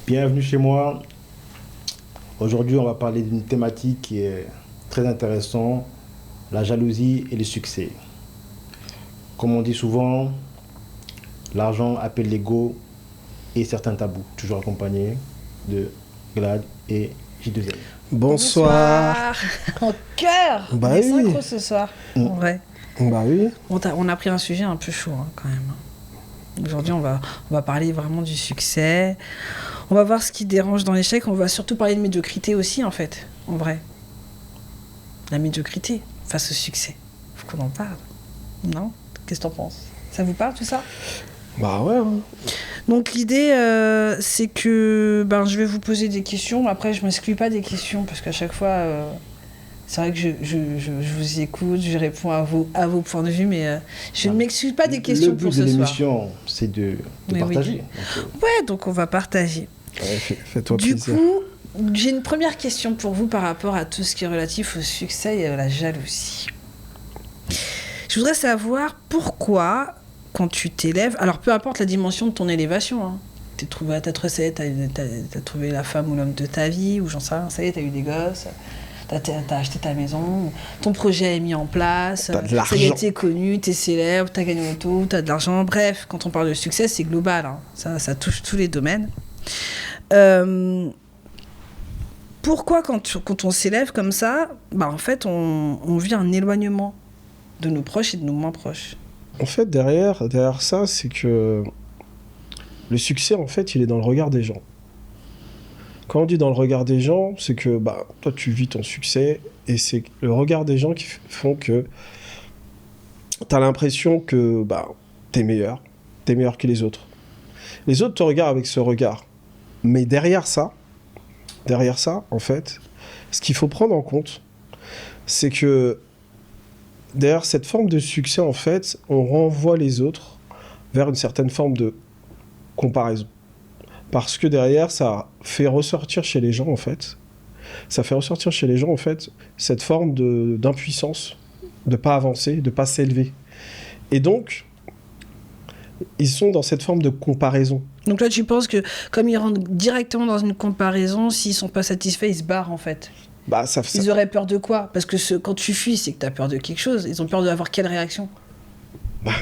Bienvenue chez moi. Aujourd'hui, on va parler d'une thématique qui est très intéressante, la jalousie et le succès. Comme on dit souvent, l'argent appelle l'ego et certains tabous, toujours accompagnés de Glad et J2M. Bonsoir. En cœur. Bah On est oui. synchro ce soir. En vrai. Bah oui. On a pris un sujet un peu chaud quand même. Aujourd'hui, on va parler vraiment du succès. On va voir ce qui dérange dans l'échec. On va surtout parler de médiocrité aussi, en fait, en vrai. La médiocrité face au succès. Faut qu'on en parle. Non ? Qu'est-ce que t'en penses ? Ça vous parle tout ça ? Bah ouais. Donc l'idée, c'est que je vais vous poser des questions. Après, je ne m'exclus pas des questions parce qu'à chaque fois, c'est vrai que je vous écoute, je réponds à vos points de vue, mais je ne m'exclus pas des questions pour ce soir. Le but de l'émission, c'est de partager. Oui. Ouais, donc on va partager. Ouais, fais-toi Du plaisir. coup, j'ai une première question pour vous par rapport à tout ce qui est relatif au succès et à la jalousie. Je voudrais savoir pourquoi, quand tu t'élèves, alors peu importe la dimension de ton élévation, hein, t'as trouvé la femme ou l'homme de ta vie, ou j'en sais rien, ça y est, t'as eu des gosses, t'as acheté ta maison, ton projet est mis en place, T'as de l'argent. ça y est, t'es connu, t'es célèbre, t'as gagné l'auto, t'as de l'argent, bref, quand on parle de succès, c'est global, hein, ça touche tous les domaines. Pourquoi quand on s'élève comme ça, en fait, on vit un éloignement de nos proches et de nos moins proches. En fait, derrière ça, c'est que le succès, en fait, il est dans le regard des gens. Quand on dit dans le regard des gens, c'est que toi, tu vis ton succès et c'est le regard des gens qui font que t'as l'impression que t'es meilleur que les autres. Les autres te regardent avec ce regard. Mais derrière ça, en fait, ce qu'il faut prendre en compte, c'est que derrière cette forme de succès, en fait, on renvoie les autres vers une certaine forme de comparaison. Parce que derrière, ça fait ressortir chez les gens, en fait, cette forme d'impuissance, de pas avancer, de pas s'élever. Et donc, ils sont dans cette forme de comparaison. Donc là, tu penses que comme ils rentrent directement dans une comparaison, s'ils sont pas satisfaits, ils se barrent en fait. Ils auraient peur de quoi ? Parce que quand tu fuis, c'est que tu as peur de quelque chose. Ils ont peur d'avoir quelle réaction ?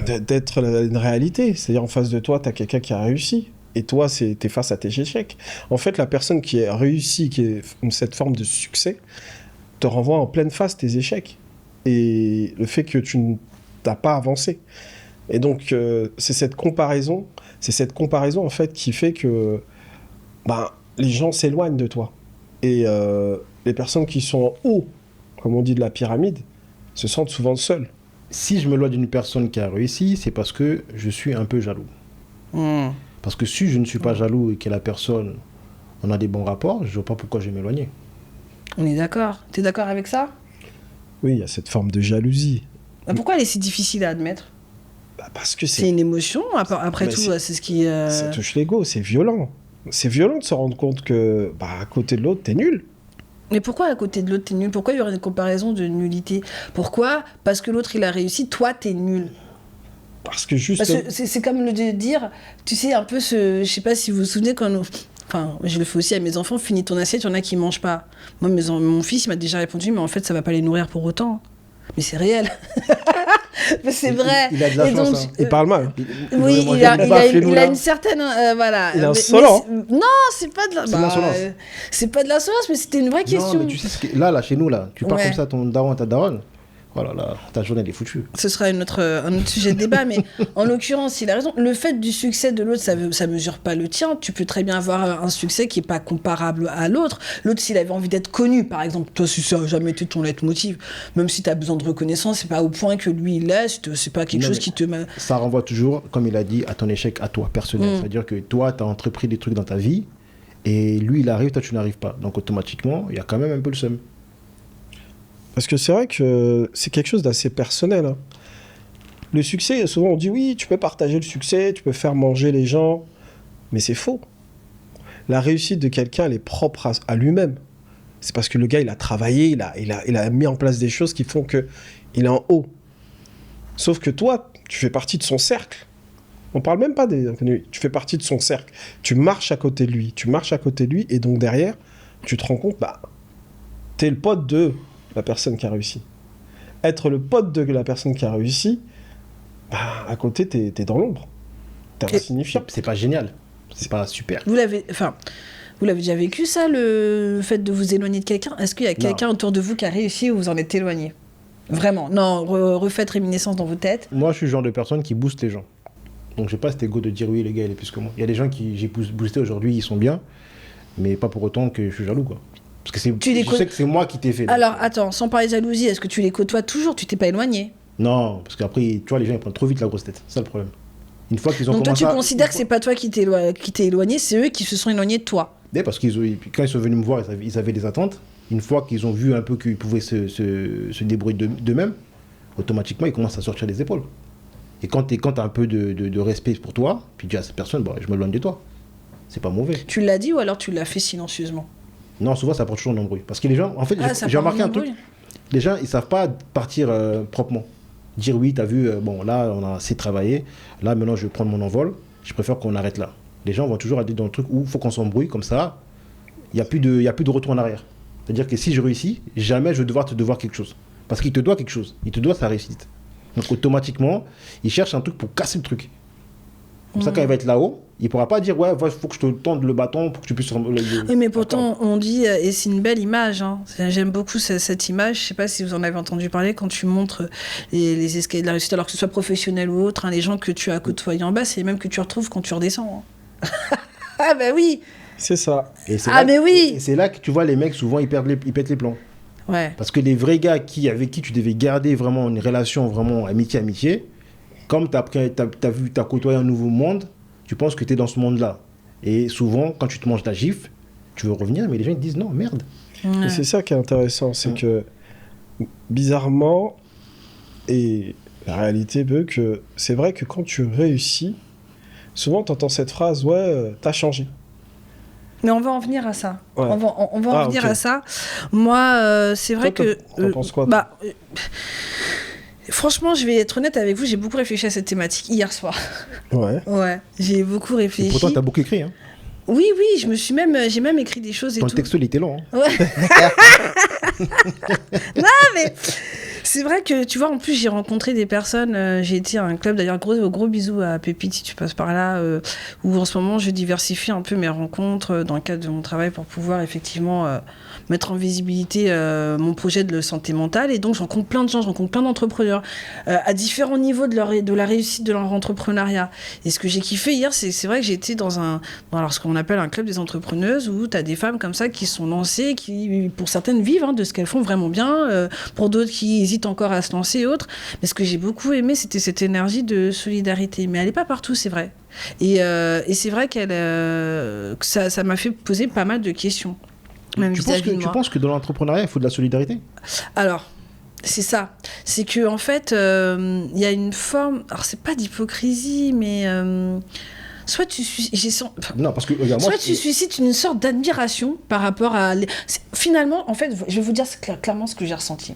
D'être une réalité. C'est-à-dire, en face de toi, tu as quelqu'un qui a réussi. Et toi, t'es face à tes échecs. En fait, la personne qui a réussi, qui est cette forme de succès, te renvoie en pleine face tes échecs. Et le fait que tu n'as pas avancé. Et donc, c'est cette comparaison, en fait, qui fait que les gens s'éloignent de toi. Et les personnes qui sont en haut, comme on dit de la pyramide, se sentent souvent seules. Si je me loin d'une personne qui a réussi, c'est parce que je suis un peu jaloux. Parce que si je ne suis pas jaloux et que la personne, on a des bons rapports, je ne vois pas pourquoi je vais m'éloigner. On est d'accord ? T'es d'accord avec ça ? Oui, il y a cette forme de jalousie. Pourquoi elle est si difficile à admettre ? Parce que c'est une émotion, après tout, c'est ce qui... Ça touche l'ego, c'est violent. C'est violent de se rendre compte que, à côté de l'autre, t'es nul. Mais pourquoi à côté de l'autre, t'es nul ? Pourquoi il y aurait une comparaison de nullité ? Pourquoi ? Parce que l'autre, il a réussi, toi, t'es nul. Parce que juste... Parce que c'est comme le de dire, tu sais, un peu je sais pas si vous vous souvenez quand nous... Enfin, je le fais aussi à mes enfants, finis ton assiette, il y en a qui mangent pas. Moi, mon fils, il m'a déjà répondu, mais en fait, ça va pas les nourrir pour autant. Mais c'est réel. Mais c'est vrai. Il a de la chance. Donc, il parle mal. Oui, il a une certaine... voilà. Il est insolent. Non, c'est pas de la... C'est de l'insolence. C'est pas de l'insolence, mais c'était une vraie question. Non, mais tu sais, là, chez nous, là, tu parles Ouais. comme ça à ton daron, à ta daronne. Voilà, là, ta journée, elle est foutue. Ce sera un autre sujet de débat, mais en l'occurrence, il a raison. Le fait du succès de l'autre, ça mesure pas le tien. Tu peux très bien avoir un succès qui est pas comparable à l'autre. L'autre, s'il avait envie d'être connu, par exemple, toi, si ça a jamais été ton leitmotiv, même si tu as besoin de reconnaissance, c'est pas au point que lui, il l'est, c'est pas quelque chose qui te... Ça renvoie toujours, comme il a dit, à ton échec, à toi, personnel. C'est-à-dire que toi, tu as entrepris des trucs dans ta vie, et lui, il arrive, toi, tu n'arrives pas. Donc, automatiquement, il y a quand même un peu le seum. Parce que c'est vrai que c'est quelque chose d'assez personnel. Hein. Le succès, souvent on dit oui, tu peux partager le succès, tu peux faire manger les gens, mais c'est faux. La réussite de quelqu'un, elle est propre à lui-même. C'est parce que le gars, il a travaillé, il a mis en place des choses qui font qu'il est en haut. Sauf que toi, tu fais partie de son cercle. On parle même pas des inconnus. Tu fais partie de son cercle. Tu marches à côté de lui. Et donc derrière, tu te rends compte, bah, t'es le pote de la personne qui a réussi. Être le pote de la personne qui a réussi, bah, à côté, t'es dans l'ombre. T'es insignifiant. C'est pas génial. C'est pas super. Vous l'avez déjà vécu, ça, le fait de vous éloigner de quelqu'un? Est-ce qu'il y a quelqu'un autour de vous qui a réussi ou vous en êtes éloigné? Vraiment? Non, refaites réminiscence dans vos têtes. Moi, je suis le genre de personne qui booste les gens. Donc, j'ai pas cet ego de dire oui, les gars, il est plus que moi. Il y a des gens qui j'ai boosté aujourd'hui, ils sont bien, mais pas pour autant que je suis jaloux, quoi. Parce que je sais que c'est moi qui t'ai fait. Alors, attends, sans parler de jalousie, est-ce que tu les côtoies toujours? Tu t'es pas éloigné? Non, parce qu'après, tu vois, les gens, ils prennent trop vite la grosse tête. C'est ça le problème. Une fois qu'ils ont Donc toi, commencé tu considères que c'est pas toi qui t'es éloigné, c'est eux qui se sont éloignés de toi? Parce quand ils sont venus me voir, ils avaient des attentes. Une fois qu'ils ont vu un peu qu'ils pouvaient se débrouiller d'eux-mêmes, automatiquement, ils commencent à sortir les épaules. Et quand t'as un peu de respect pour toi, puis tu dis à cette personne, bah, je m'éloigne de toi. C'est pas mauvais. Tu l'as dit ou alors tu l'as fait silencieusement? Non, souvent, ça porte toujours un embrouille. Parce que les gens, en fait, j'ai remarqué un truc. Les gens, ils savent pas partir proprement. Dire oui, t'as vu, bon, là, on a assez travaillé. Là, maintenant, je vais prendre mon envol. Je préfère qu'on arrête là. Les gens vont toujours aller dans le truc où il faut qu'on s'embrouille, comme ça, il n'y a plus de retour en arrière. C'est-à-dire que si je réussis, jamais je vais devoir te devoir quelque chose. Parce qu'il te doit quelque chose. Il te doit sa réussite. Donc, automatiquement, il cherche un truc pour casser le truc. Comme ça, quand il va être là-haut, il ne pourra pas dire ouais, il faut que je te tende le bâton pour que tu puisses. Oui, mais pourtant, on dit, et c'est une belle image, hein. J'aime beaucoup cette image. Je ne sais pas si vous en avez entendu parler quand tu montres les escaliers de la réussite, alors que ce soit professionnel ou autre, hein, les gens que tu as côtoyés en bas, c'est les mêmes que tu retrouves quand tu redescends. Hein. Ah, bah oui! C'est ça. Mais oui! Et c'est là que tu vois les mecs, souvent, ils pètent les plombs. Ouais. Parce que les vrais gars avec qui tu devais garder vraiment une relation, vraiment amitié, comme tu as côtoyé un nouveau monde, tu penses que tu es dans ce monde-là. Et souvent, quand tu te manges la gifle, tu veux revenir, mais les gens ils te disent non, merde. Ouais. Et c'est ça qui est intéressant, c'est que bizarrement, et la réalité veut que c'est vrai que quand tu réussis, souvent tu entends cette phrase, ouais, t'as changé. Mais on va en venir à ça. Ouais. On va en venir à ça. Moi, c'est vrai toi, que... T'en penses quoi, franchement, je vais être honnête avec vous, j'ai beaucoup réfléchi à cette thématique hier soir. Ouais. Ouais, j'ai beaucoup réfléchi. Et pourtant, t'as beaucoup écrit, hein. Oui, j'ai même écrit des choses et ton tout. Ton texto, il était long. Hein. Ouais. Non, mais c'est vrai que, tu vois, en plus, j'ai rencontré des personnes. J'ai été à un club, d'ailleurs, gros bisous à Pépite si tu passes par là, où en ce moment, je diversifie un peu mes rencontres dans le cadre de mon travail pour pouvoir effectivement mettre en visibilité mon projet de santé mentale. Et donc, je rencontre plein de gens, je rencontre plein d'entrepreneurs à différents niveaux de la réussite de leur entrepreneuriat. Et ce que j'ai kiffé hier, c'est vrai que j'ai été dans ce qu'on appelle un club des entrepreneuses où tu as des femmes comme ça qui sont lancées, qui, pour certaines, vivent de ce qu'elles font vraiment bien, pour d'autres qui hésitent encore à se lancer et autres. Mais ce que j'ai beaucoup aimé, c'était cette énergie de solidarité. Mais elle n'est pas partout, c'est vrai. Et c'est vrai que ça m'a fait poser pas mal de questions. Tu penses que dans l'entrepreneuriat, il faut de la solidarité ? Alors, c'est ça. C'est que en fait, il y a une forme... Alors, c'est pas d'hypocrisie, mais... soit tu suscites une sorte d'admiration par rapport à... Finalement, en fait, je vais vous dire clairement ce que j'ai ressenti.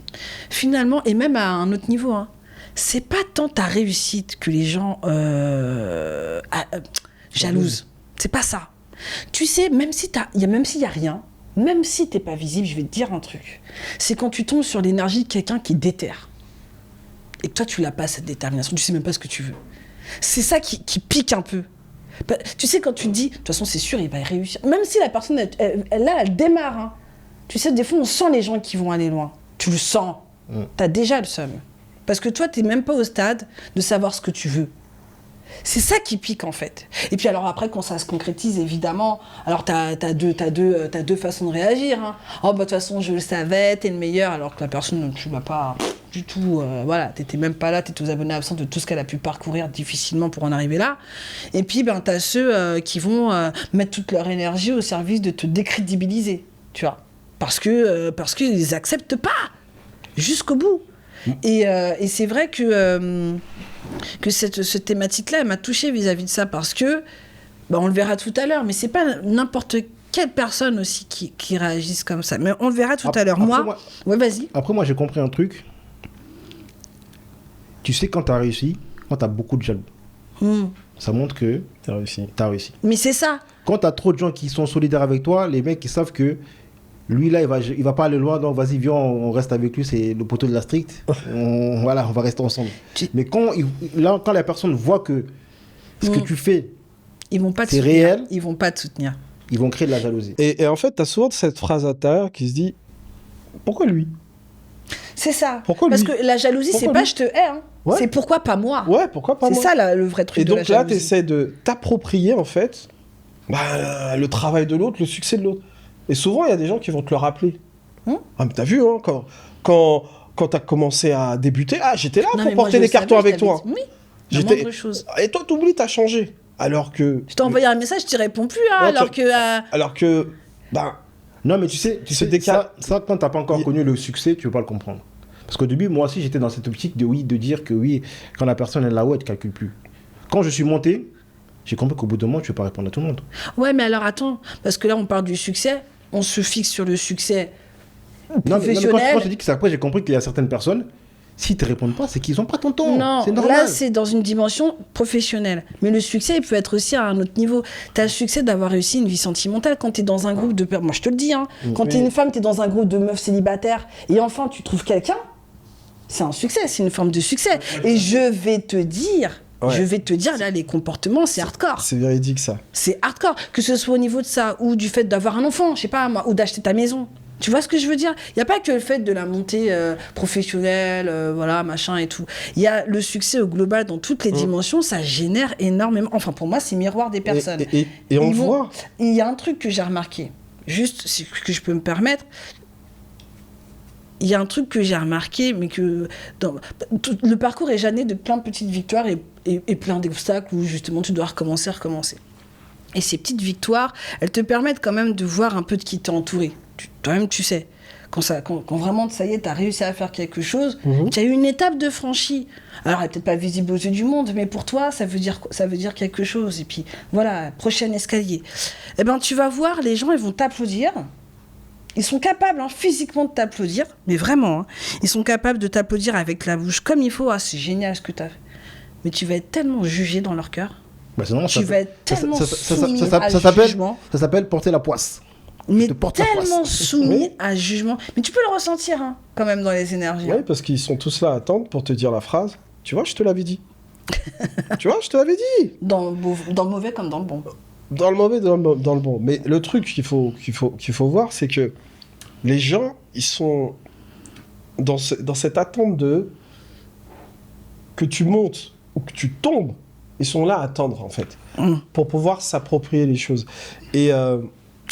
Finalement, et même à un autre niveau, c'est pas tant ta réussite que les gens jalousent. C'est pas ça. Tu sais, même s'il y a rien, même si t'es pas visible, je vais te dire un truc. C'est quand tu tombes sur l'énergie de quelqu'un qui déterre. Et que toi, tu l'as pas, cette détermination. Tu sais même pas ce que tu veux. C'est ça qui pique un peu. Tu sais, quand tu te dis, de toute façon, c'est sûr, il va y réussir. Même si la personne, elle démarre. Tu sais, des fois, on sent les gens qui vont aller loin. Tu le sens. T'as déjà le seum. Parce que toi, t'es même pas au stade de savoir ce que tu veux. C'est ça qui pique, en fait. Et puis alors après, quand ça se concrétise, évidemment, alors t'as deux façons de réagir. Oh, bah, de toute façon, je le savais, t'es le meilleur, alors que la personne, tu vas pas du tout... voilà, t'étais même pas là, t'étais aux abonnés absents de tout ce qu'elle a pu parcourir difficilement pour en arriver là. Et puis, t'as ceux qui vont mettre toute leur énergie au service de te décrédibiliser, tu vois. Parce qu'ils acceptent pas jusqu'au bout. Et c'est vrai que cette thématique-là, elle m'a touchée vis-à-vis de ça, parce que, on le verra tout à l'heure, mais c'est pas n'importe quelle personne aussi qui réagisse comme ça. Mais on le verra tout à l'heure. Ouais, vas-y. Après, moi, j'ai compris un truc. Tu sais, quand t'as réussi, quand t'as beaucoup de jaloux. ça montre que T'as réussi. tu as réussi. Mais c'est ça. Quand tu as trop de gens qui sont solidaires avec toi, les mecs, ils savent que lui, là, il va pas aller loin, donc vas-y, viens, on reste avec lui, c'est le poteau de la street. Voilà, on va rester ensemble. Mais quand la personne voit que ce que tu fais, Ils vont pas te c'est soutenir. réel, Ils vont pas te soutenir. ils vont créer de la jalousie. Et en fait, t'as souvent cette phrase à l'intérieur qui se dit pourquoi lui? C'est ça. Pourquoi Parce lui que la jalousie, c'est Pourquoi pas lui je te hais. Hein. Ouais. C'est pourquoi pas moi. Ouais, pourquoi pas C'est moi? ça le vrai truc Et de la donc là, jalousie. tu essaies de t'approprier, en fait, le travail de l'autre, le succès de l'autre. Et souvent, il y a des gens qui vont te le rappeler. Ah, mais t'as vu, hein, quand t'as commencé à débuter, j'étais là Non, pour mais moi, porter je les savais, cartons je avec t'avais toi. dit- Oui, la J'étais- moindre chose. Et toi, t'oublies, t'as changé. Alors que... Je t'ai envoyé un message, je t'y réponds plus. Hein, Non, alors que... ben, Non, mais tu sais ça, quand tu n'as pas encore connu le succès, tu ne veux pas le comprendre. Parce qu'au début, moi aussi, j'étais dans cette optique de dire que oui, quand la personne est là-haut, elle ne calcule plus. Quand je suis monté, j'ai compris qu'au bout d'un moment, tu ne peux pas répondre à tout le monde. Ouais, mais alors attends. Parce que là, on parle du succès. On se fixe sur le succès Non, mais professionnel. quand je te dis que c'est après, j'ai compris qu'il y a certaines personnes, s'ils ne te répondent pas, c'est qu'ils n'ont pas ton temps. Non, C'est normal. là, c'est dans une dimension professionnelle. Mais le succès, il peut être aussi à un autre niveau. Tu as le succès d'avoir réussi une vie sentimentale quand tu es dans un groupe de... Moi, je te le dis, hein, quand tu es une femme, tu es dans un groupe de meufs célibataires, et enfin, tu trouves quelqu'un, c'est un succès, c'est une forme de succès. Et je vais te dire, là, les comportements, c'est hardcore. c'est véridique, ça. C'est hardcore. Que ce soit au niveau de ça, ou du fait d'avoir un enfant, je sais pas, moi, ou d'acheter ta maison. Tu vois ce que je veux dire? Il n'y a pas que le fait de la montée professionnelle, voilà, machin et tout. Il y a le succès au global dans toutes les dimensions, ça génère énormément. Enfin, pour moi, c'est miroir des personnes. Et on le voit. Il y a un truc que j'ai remarqué, juste si que je peux me permettre. Il y a un truc que j'ai remarqué, mais que le parcours est jalonné de plein de petites victoires et plein d'obstacles où justement tu dois recommencer. Et ces petites victoires, elles te permettent quand même de voir un peu de qui t'es entouré. Toi-même, tu sais. Quand vraiment, ça y est, t'as réussi à faire quelque chose, tu as eu une étape de franchie. Alors, elle n'est peut-être pas visible aux yeux du monde, mais pour toi, ça veut dire quelque chose. Et puis, voilà, prochain escalier. Eh ben, tu vas voir, les gens, ils vont t'applaudir. Ils sont capables, physiquement, de t'applaudir. Mais vraiment, ils sont capables de t'applaudir avec la bouche comme il faut. Ah, c'est génial ce que tu as fait. Mais tu vas être tellement jugé dans leur cœur. Bah, sinon, Tu vas être tellement soumis à jugement. Ça s'appelle porter la poisse. Mais te porte la tellement poisse. soumis à jugement. Mais tu peux le ressentir, quand même, dans les énergies. Oui, parce qu'ils sont tous là à attendre pour te dire la phrase. Tu vois, je te l'avais dit. Tu vois, je te l'avais dit. Dans le mauvais comme dans le bon. Dans le mauvais, dans le bon. Mais le truc qu'il faut voir, c'est que les gens, ils sont dans cette attente que tu montes ou que tu tombes. Ils sont là à attendre, en fait, pour pouvoir s'approprier les choses. Et...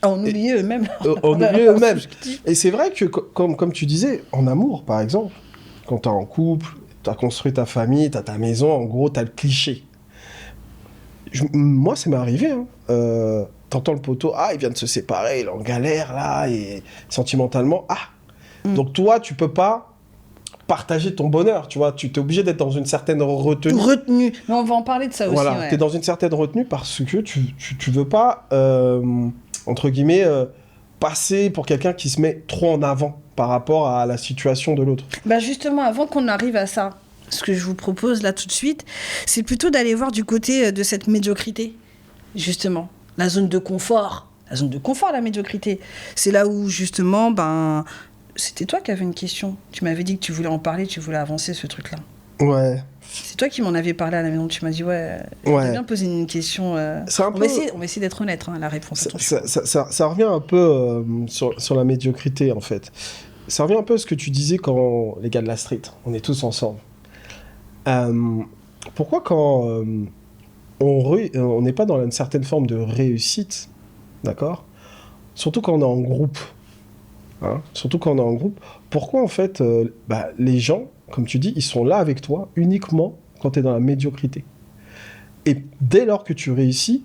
en oublier eux-mêmes. En oublier eux-mêmes. Et c'est vrai que, comme tu disais, en amour, par exemple, quand t'es en couple, t'as construit ta famille, t'as ta maison, en gros, t'as le cliché. Moi, ça m'est arrivé. T'entends le poteau, il vient de se séparer, il est en galère, là, et sentimentalement, Donc toi, tu peux pas partager ton bonheur, tu vois. Tu t'es obligé d'être dans une certaine retenue. Mais on va en parler de ça aussi, Voilà, ouais. t'es dans une certaine retenue parce que tu veux pas... entre guillemets, passer pour quelqu'un qui se met trop en avant par rapport à la situation de l'autre. Bah justement, avant qu'on arrive à ça, ce que je vous propose là tout de suite, c'est plutôt d'aller voir du côté de cette médiocrité, justement. La zone de confort. La zone de confort, la médiocrité. C'est là où, justement, c'était toi qui avais une question. Tu m'avais dit que tu voulais en parler, tu voulais avancer ce truc-là. Ouais. C'est toi qui m'en avais parlé à la maison. Tu m'as dit, je bien poser une question. On va essayer d'être honnête, la réponse. Ça revient un peu sur la médiocrité, en fait. Ça revient un peu à ce que tu disais quand les gars de la street, on est tous ensemble. Pourquoi quand on n'est pas dans une certaine forme de réussite, d'accord? Surtout quand on est en groupe. Pourquoi, en fait, les gens, comme tu dis, ils sont là avec toi uniquement quand tu es dans la médiocrité. Et dès lors que tu réussis,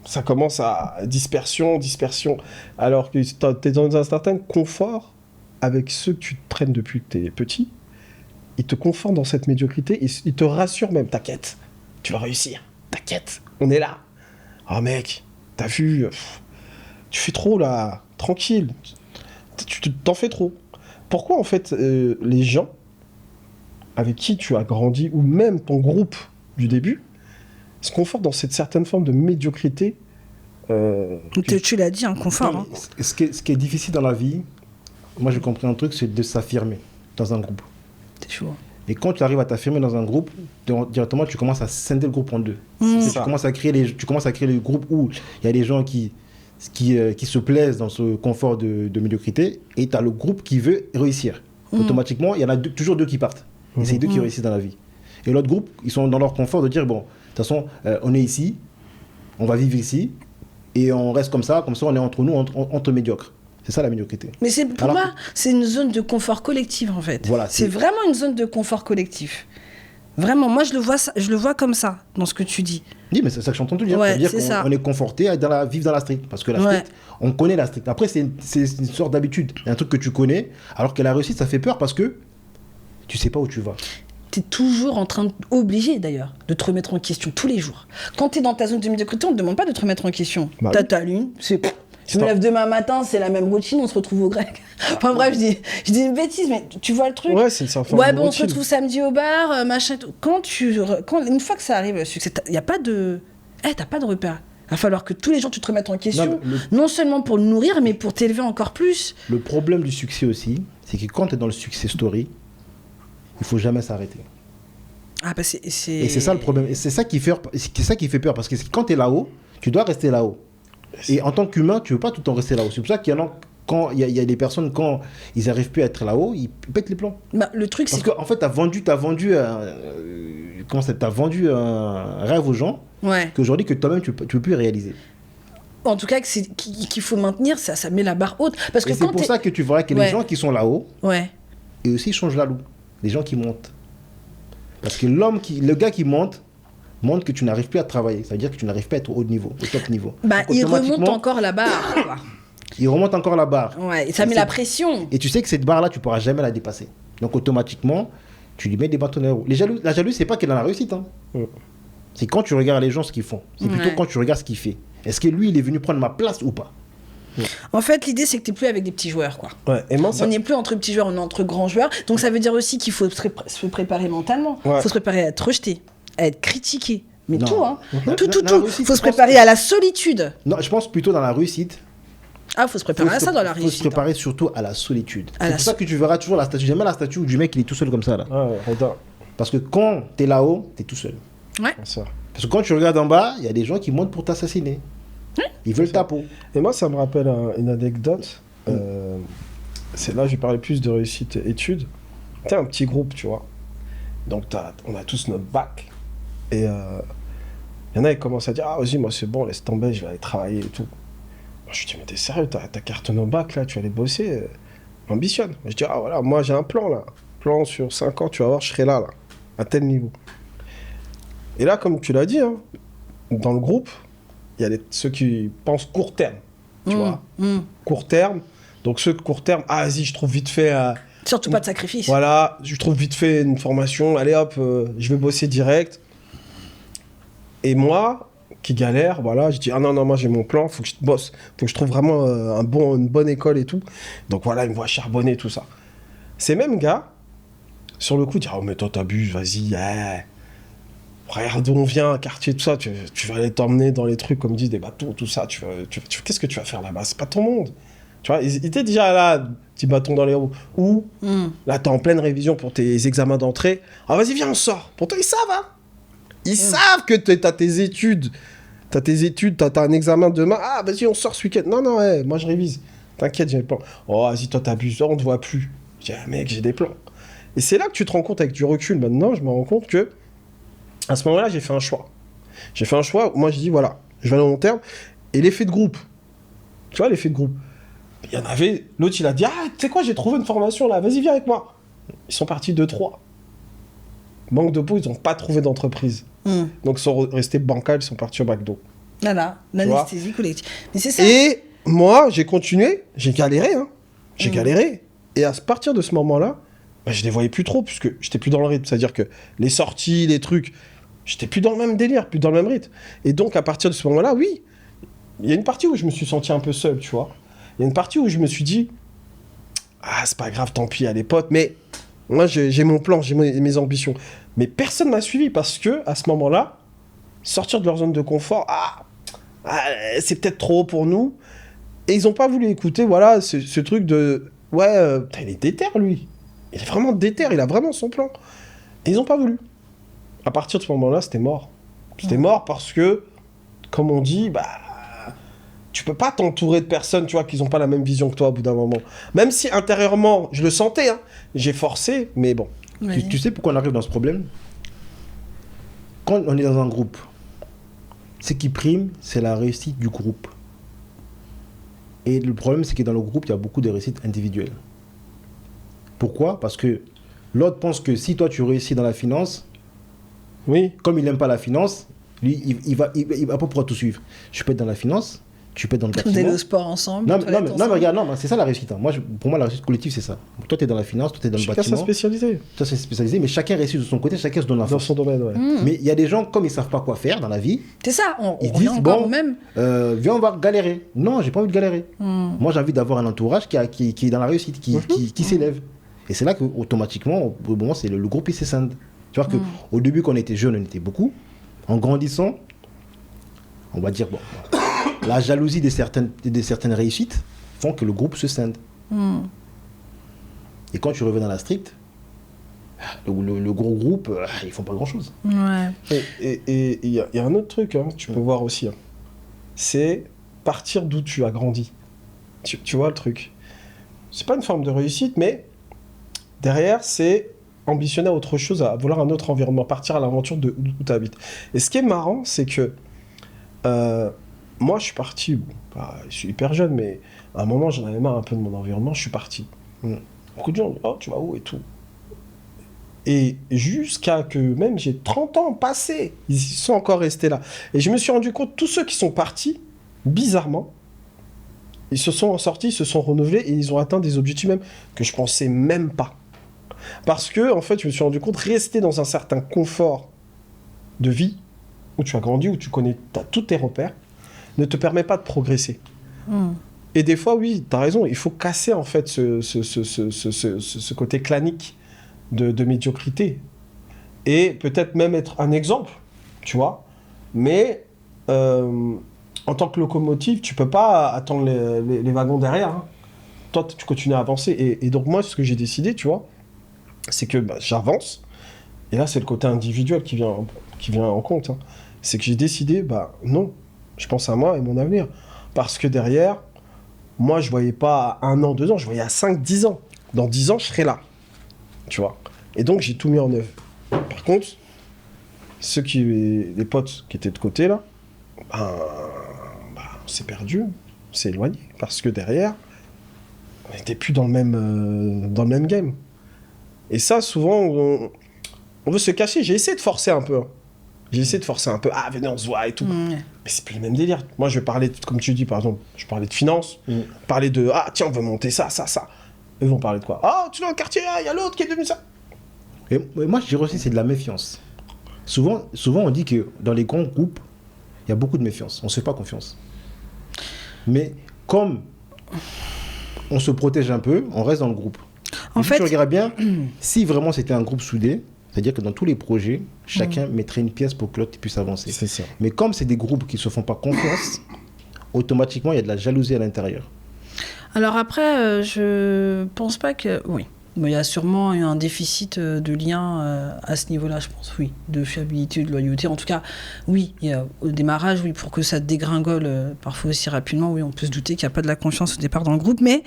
ça commence à dispersion, alors que tu es dans un certain confort avec ceux que tu traînes depuis que tu es petit. Ils te confortent dans cette médiocrité, ils te rassurent même, t'inquiète, tu vas réussir, t'inquiète, on est là. Oh mec, t'as vu, tu fais trop là, tranquille, tu t'en fais trop. Pourquoi en fait les gens avec qui tu as grandi, ou même ton groupe du début, se confortent dans cette certaine forme de médiocrité. Tu l'as dit, un confort. Non, mais ce qui est difficile dans la vie, moi j'ai compris un truc, c'est de s'affirmer dans un groupe. C'est chaud. Et quand tu arrives à t'affirmer dans un groupe, directement tu commences à scinder le groupe en deux. Tu commences à créer les groupes où il y a des gens qui se plaisent dans ce confort de médiocrité, et tu as le groupe qui veut réussir. Automatiquement, il y en a toujours deux qui partent. Et c'est les deux qui réussissent dans la vie. Et l'autre groupe, ils sont dans leur confort de dire, bon, de toute façon, on est ici, on va vivre ici, et on reste comme ça on est entre nous, entre médiocres. C'est ça la médiocrité. Mais pour moi, c'est une zone de confort collectif en fait. Voilà, c'est vraiment une zone de confort collectif. Vraiment, moi je le vois comme ça, dans ce que tu dis. Oui, mais c'est ça que j'entends tout dire. Ouais, c'est-à-dire qu'on est conforté à vivre dans la street. Parce que la street, on connaît la street. Après, c'est une sorte d'habitude. Il y a un truc que tu connais, alors que la réussite, ça fait peur parce que tu sais pas où tu vas. Tu es toujours obligé d'ailleurs de te remettre en question tous les jours. Quand tu es dans ta zone de médiocrité, on ne te demande pas de te remettre en question. T'as ta lune, je me lève demain matin, c'est la même routine, on se retrouve au grec. Enfin bref, je dis une bêtise, mais tu vois le truc. Ouais, c'est ça. On se retrouve samedi au bar, machin. Une fois que ça arrive, le succès, il n'y a pas de. T'as pas de repère. Il va falloir que tous les jours tu te remettes en question, non seulement pour le nourrir, mais pour t'élever encore plus. Le problème du succès aussi, c'est que quand tu es dans le success story, il faut jamais s'arrêter. Ah bah Et c'est ça le problème. Et c'est ça qui fait peur, parce que quand tu es là-haut, tu dois rester là-haut. Et en tant qu'humain, tu ne veux pas tout le temps rester là-haut. C'est pour ça qu'il y en a, quand il y a des personnes, quand ils n'arrivent plus à être là-haut, ils pètent les plombs. Bah, le truc, parce qu'en fait, tu as vendu un rêve aux gens, qu'aujourd'hui, que toi-même, tu ne peux plus réaliser. En tout cas, qu'il faut maintenir, ça met la barre haute. Parce que c'est pour ça que tu verras que les gens qui sont là-haut, et aussi ils sont jaloux. Les gens qui montent. Parce que le gars qui montre que tu n'arrives plus à travailler. Ça veut dire que tu n'arrives pas à être au haut niveau, au top niveau. Bah, il remonte encore la barre. Il remonte encore la barre. Ouais, et ça met la pression. Et tu sais que cette barre-là, tu ne pourras jamais la dépasser. Donc automatiquement, tu lui mets des bâtonnets à roues. La jalousie, c'est pas qu'elle a la réussite. Hein. C'est quand tu regardes les gens ce qu'ils font. C'est plutôt quand tu regardes ce qu'il fait. Est-ce que lui, il est venu prendre ma place ou pas? En fait, l'idée, c'est que tu n'es plus avec des petits joueurs, quoi. Et moi, on n'est plus entre petits joueurs, on est entre grands joueurs. Donc ça veut dire aussi qu'il faut se préparer mentalement. Il faut se préparer à être rejeté, à être critiqué. Mais tout, hein. Tout. Il faut se préparer à la solitude. Non, je pense plutôt dans la réussite. Ah, il faut se préparer à ça dans la réussite. Il faut se préparer surtout à la solitude. C'est pour ça que tu verras toujours la statue. J'aime la statue du mec, il est tout seul comme ça, là. Parce que quand tu es là-haut, tu es tout seul. Ouais. Parce que quand tu regardes en bas, il y a des gens qui montent pour t'assassiner. Ils veulent ta peau. Et moi, ça me rappelle une anecdote. C'est là, je vais parler plus de réussite études. T'es un petit groupe, tu vois. Donc, on a tous notre bac. Et il y en a qui commencent à dire, ah, vas-y, moi, c'est bon, laisse tomber, je vais aller travailler et tout. Moi, je dis, mais t'es sérieux, t'as cartonné au bac, là, tu vas aller bosser, ambitionne. Je dis, ah, voilà, moi, j'ai un plan, là. Plan sur 5 ans, tu vas voir, je serai là, à tel niveau. Et là, comme tu l'as dit, hein, dans le groupe, il y a ceux qui pensent court terme, tu vois. Court terme. Donc ceux de court terme, ah vas-y, je trouve vite fait... Surtout pas de sacrifice. Voilà, je trouve vite fait une formation, allez hop, je vais bosser direct. Et moi, qui galère, voilà, je dis, ah non, moi j'ai mon plan, faut que je bosse. Faut que je trouve vraiment une bonne école et tout. Donc voilà, ils me voient charbonner, tout ça. Ces mêmes gars, sur le coup, disent, oh mais toi t'abuses, vas-y, regarde d'où on vient, quartier, tout ça, tu vas aller t'emmener dans les trucs, comme disent, des bateaux, tout ça, qu'est-ce que tu vas faire là-bas? C'est pas ton monde. Tu vois, ils étaient déjà là, petit bâton dans les roues. Ou, là, t'es en pleine révision pour tes examens d'entrée. Ah, vas-y, viens, on sort. Pourtant, ils savent, hein. Ils savent que t'as tes études. T'as un examen demain. Ah, vas-y, on sort ce week-end. Non, moi, je révise. T'inquiète, j'ai le plan. Oh, vas-y, toi, t'abuses, on te voit plus. Je dis, ah, mec, j'ai des plans. Et c'est là que tu te rends compte, avec du recul, maintenant, je me rends compte que à ce moment-là, j'ai fait un choix. Moi, je dis, voilà, je vais aller au long terme. Et l'effet de groupe. Tu vois, l'effet de groupe. Il y en avait, l'autre, il a dit, ah, tu sais quoi, j'ai trouvé une formation, là, vas-y, viens avec moi. Ils sont partis 2-3. Manque de peau, ils n'ont pas trouvé d'entreprise. Donc, ils sont restés bancals, ils sont partis au McDo. Voilà, l'anesthésie collective. Mais c'est ça. Et moi, j'ai continué, j'ai galéré, hein. Galéré. Et à partir de ce moment-là, je les voyais plus trop, puisque j'étais plus dans le rythme. C'est-à-dire que les sorties, les trucs, j'étais plus dans le même délire, plus dans le même rythme. Et donc, à partir de ce moment-là, oui, il y a une partie où je me suis senti un peu seul, tu vois. Il y a une partie où je me suis dit, ah, c'est pas grave, tant pis, à les potes, mais moi, j'ai mon plan, j'ai mes ambitions. Mais personne m'a suivi parce que, à ce moment-là, sortir de leur zone de confort. C'est peut-être trop haut pour nous. Et ils n'ont pas voulu écouter, voilà, ce truc de... Ouais, putain, il est déter, lui. Il est vraiment déter, il a vraiment son plan. Et ils n'ont pas voulu. À partir de ce moment-là, c'était mort. C'était mort parce que, comme on dit, tu peux pas t'entourer de personnes, tu vois, qui n'ont pas la même vision que toi au bout d'un moment. Même si intérieurement, je le sentais, hein, j'ai forcé, mais bon. Oui. Tu sais pourquoi on arrive dans ce problème? Quand on est dans un groupe, ce qui prime, c'est la réussite du groupe. Et le problème, c'est que dans le groupe, il y a beaucoup de réussites individuelles. Pourquoi? Parce que l'autre pense que si toi, tu réussis dans la finance, Oui. comme il n'aime pas la finance, lui, il va pas pouvoir tout suivre. Je peux être dans la finance, tu peux être dans le Vous bâtiment. allez au sport ensemble. Non, aux toilettes mais ensemble. regarde, c'est ça la réussite. Hein. Pour moi, la réussite collective, c'est ça. Toi, tu es dans la finance, toi, tu es dans le Chacun bâtiment. sa spécialité. Toi, c'est spécialisé, mais chacun réussit de son côté, chacun se donne la Dans force. son domaine, ouais. Mais il y a des gens, comme ils ne savent pas quoi faire dans la vie, C'est ça, on ils revient disent, encore bon, au même. viens, on va galérer. Non, j'ai pas envie de galérer. Moi, j'ai envie d'avoir un entourage qui est dans la réussite, qui s'élève. Et c'est là qu'automatiquement, au moment, c'est le groupe, il s'escinde. Tu vois qu'au début, quand on était jeunes, on était beaucoup. En grandissant, on va dire, bon, la jalousie de certaines réussites font que le groupe se scinde. Et quand tu reviens dans la stricte, le gros groupe, ils font pas grand-chose. Ouais. Et il y a un autre truc, hein, tu peux voir aussi. Hein. C'est partir d'où tu as grandi. Tu vois le truc. C'est pas une forme de réussite, mais derrière, c'est ambitionner à autre chose, à vouloir un autre environnement, partir à l'aventure de où tu habites. Et ce qui est marrant, c'est que moi, je suis parti, je suis hyper jeune, mais à un moment, j'en avais marre un peu de mon environnement, je suis parti. Beaucoup de gens disent, oh, tu vas où et tout. Et jusqu'à que même j'ai 30 ans passés, ils sont encore restés là. Et je me suis rendu compte, tous ceux qui sont partis, bizarrement, ils se sont sortis, ils se sont renouvelés et ils ont atteint des objectifs même que je pensais même pas. Parce que, en fait, je me suis rendu compte, rester dans un certain confort de vie, où tu as grandi, où tu connais tous tes repères, ne te permet pas de progresser. Et des fois, oui, tu as raison, il faut casser en fait ce côté clanique de médiocrité. Et peut-être même être un exemple, tu vois. Mais en tant que locomotive, tu peux pas attendre les wagons derrière. Hein. Toi, tu continues à avancer. Et donc moi, ce que j'ai décidé, tu vois, c'est que j'avance. Et là, c'est le côté individuel qui vient en compte. Hein. C'est que j'ai décidé, non, je pense à moi et mon avenir. Parce que derrière, moi, je voyais pas à 1 an, 2 ans, je voyais à 5, 10 ans. Dans 10 ans, je serai là. Tu vois. Et donc, j'ai tout mis en œuvre. Par contre, les potes qui étaient de côté, là, on s'est perdu, on s'est éloigné. Parce que derrière, on n'était plus dans le même game. Et ça, souvent, on veut se cacher. J'ai essayé de forcer un peu. Ah, venez, on se voit et tout. Mais c'est plus le même délire. Moi, je vais parler, comme tu dis, par exemple, je parlais de finance, parler de, tiens, on veut monter ça. Eux vont parler de quoi? Tu es dans le quartier, il y a l'autre qui est devenu ça. Et moi, je dirais aussi c'est de la méfiance. Souvent, on dit que dans les grands groupes, il y a beaucoup de méfiance. On ne se fait pas confiance. Mais comme on se protège un peu, on reste dans le groupe. En fait, tu regardes bien, si vraiment c'était un groupe soudé, c'est-à-dire que dans tous les projets, chacun mettrait une pièce pour que l'autre puisse avancer. C'est ça. Mais comme c'est des groupes qui ne se font pas confiance, automatiquement, il y a de la jalousie à l'intérieur. Alors après, je pense pas que... Oui. Il y a sûrement un déficit de lien à ce niveau-là, je pense, oui. De fiabilité, de loyauté. En tout cas, oui, il y a, au démarrage, oui, pour que ça dégringole parfois aussi rapidement, oui, on peut se douter qu'il n'y a pas de la confiance au départ dans le groupe. Mais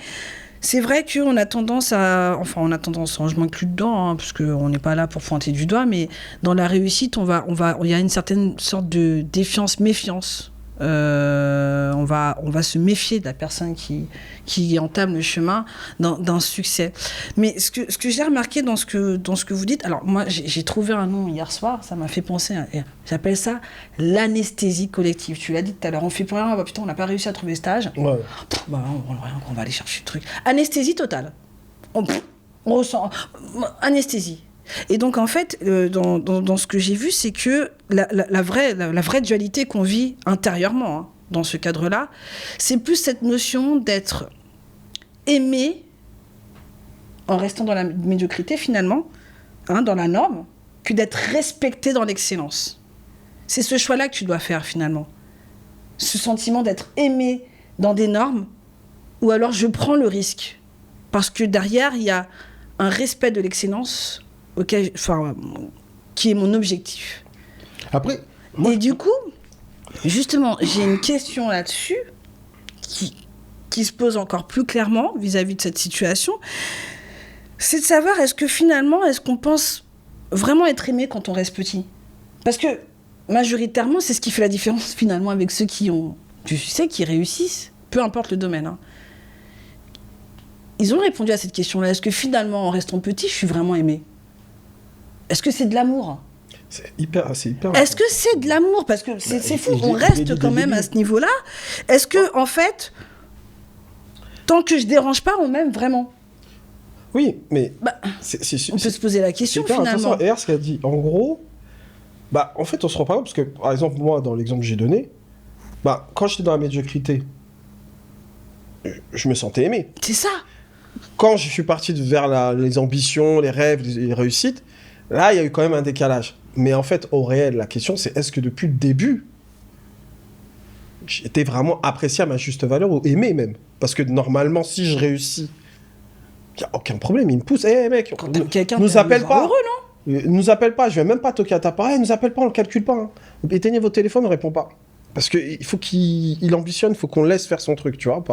c'est vrai qu'on a tendance je m'inclus dedans, hein, parce qu'on n'est pas là pour pointer du doigt, mais dans la réussite, il y a une certaine sorte de défiance-méfiance. On va se méfier de la personne qui entame le chemin d'un succès. Mais ce que j'ai remarqué dans ce que vous dites, alors moi j'ai trouvé un nom hier soir, ça m'a fait penser j'appelle ça l'anesthésie collective. Tu l'as dit tout à l'heure, on fait pour rien, putain on n'a pas réussi à trouver stage. Ouais. On va aller chercher le truc. Anesthésie totale. On ressent anesthésie. Et donc, en fait, dans ce que j'ai vu, c'est que la vraie dualité qu'on vit intérieurement, hein, dans ce cadre-là, c'est plus cette notion d'être aimé en restant dans la médiocrité, finalement, hein, dans la norme, que d'être respecté dans l'excellence. C'est ce choix-là que tu dois faire finalement. Ce sentiment d'être aimé dans des normes, ou alors je prends le risque. Parce que derrière, il y a un respect de l'excellence qui est mon objectif. Après, Et du coup, justement, j'ai une question là-dessus qui se pose encore plus clairement vis-à-vis de cette situation. C'est de savoir, est-ce qu'on pense vraiment être aimé quand on reste petit ? Parce que majoritairement, c'est ce qui fait la différence finalement avec ceux qui ont du succès, qui réussissent, peu importe le domaine. Hein. Ils ont répondu à cette question-là. Est-ce que finalement, en restant petit, je suis vraiment aimé ? Est-ce que c'est de l'amour ? C'est hyper. Est-ce que c'est de l'amour ? Parce que c'est fou, on reste quand même à ce niveau-là. Est-ce que, en fait, tant que je dérange pas, on m'aime vraiment ? Oui, mais on peut se poser la question c'est finalement. Et ce qu'elle dit, en gros, en fait, on se rend pas compte parce que, par exemple, moi, dans l'exemple que j'ai donné, quand j'étais dans la médiocrité, je me sentais aimé. C'est ça. Quand je suis parti vers les ambitions, les rêves, les réussites, là, il y a eu quand même un décalage. Mais en fait, au réel, la question, c'est est-ce que depuis le début, j'étais vraiment apprécié à ma juste valeur ou aimé même ? Parce que normalement, si je réussis, il n'y a aucun problème, il me pousse. Hé mec, nous appelle pas. Heureux, non ? Nous appelle pas, je vais même pas toquer à ta porte. Nous appelle pas, on le calcule pas. Hein. Éteignez votre téléphone, ne répond pas. Parce qu'il faut qu'il ambitionne, il faut qu'on laisse faire son truc, tu vois.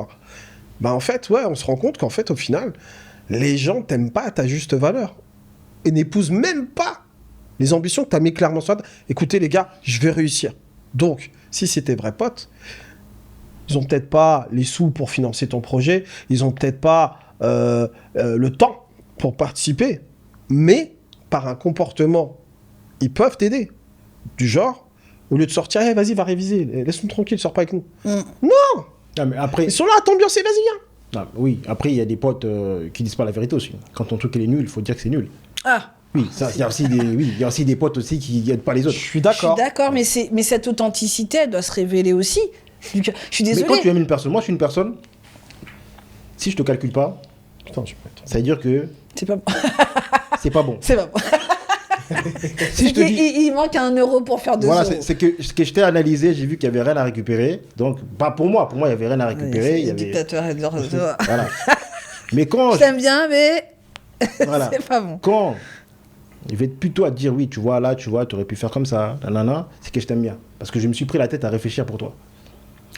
En fait, ouais, on se rend compte qu'en fait, au final, les gens t'aiment pas à ta juste valeur. Et n'épousent même pas les ambitions que tu as mis clairement sur la table. Écoutez les gars, je vais réussir. Donc, si c'est tes vrais potes, ils ont peut-être pas les sous pour financer ton projet, ils ont peut-être pas le temps pour participer, mais par un comportement, ils peuvent t'aider. Du genre, au lieu de sortir, hey, vas-y, va réviser, laisse-nous tranquille, sors pas avec nous. Non, mais après... Ils sont là à t'ambiancer, vas-y, viens. Non, oui, après, il y a des potes qui disent pas la vérité aussi. Quand ton truc il est nul, il faut dire que c'est nul. Ah. Oui, il y a aussi des potes aussi qui n'aident pas les autres. Je suis d'accord. Mais cette authenticité, elle doit se révéler aussi. Je suis désolée. Mais quand tu aimes une personne, moi je suis une personne, si je te calcule pas, Putain, ça veut dire que c'est pas bon. C'est pas bon. C'est pas bon. Si je te dis... il manque 1 euro pour faire 2 euros. Voilà, c'est que ce que je t'ai analysé, j'ai vu qu'il n'y avait rien à récupérer. Donc, pas pour moi, il n'y avait rien à récupérer. Il y avait... dictateur et de Voilà. Mais quand... Je t'aime bien, mais voilà. c'est pas bon. Quand je vais plutôt à te dire, oui, tu vois, là, tu vois, tu aurais pu faire comme ça, nanana, c'est que je t'aime bien. Parce que je me suis pris la tête à réfléchir pour toi.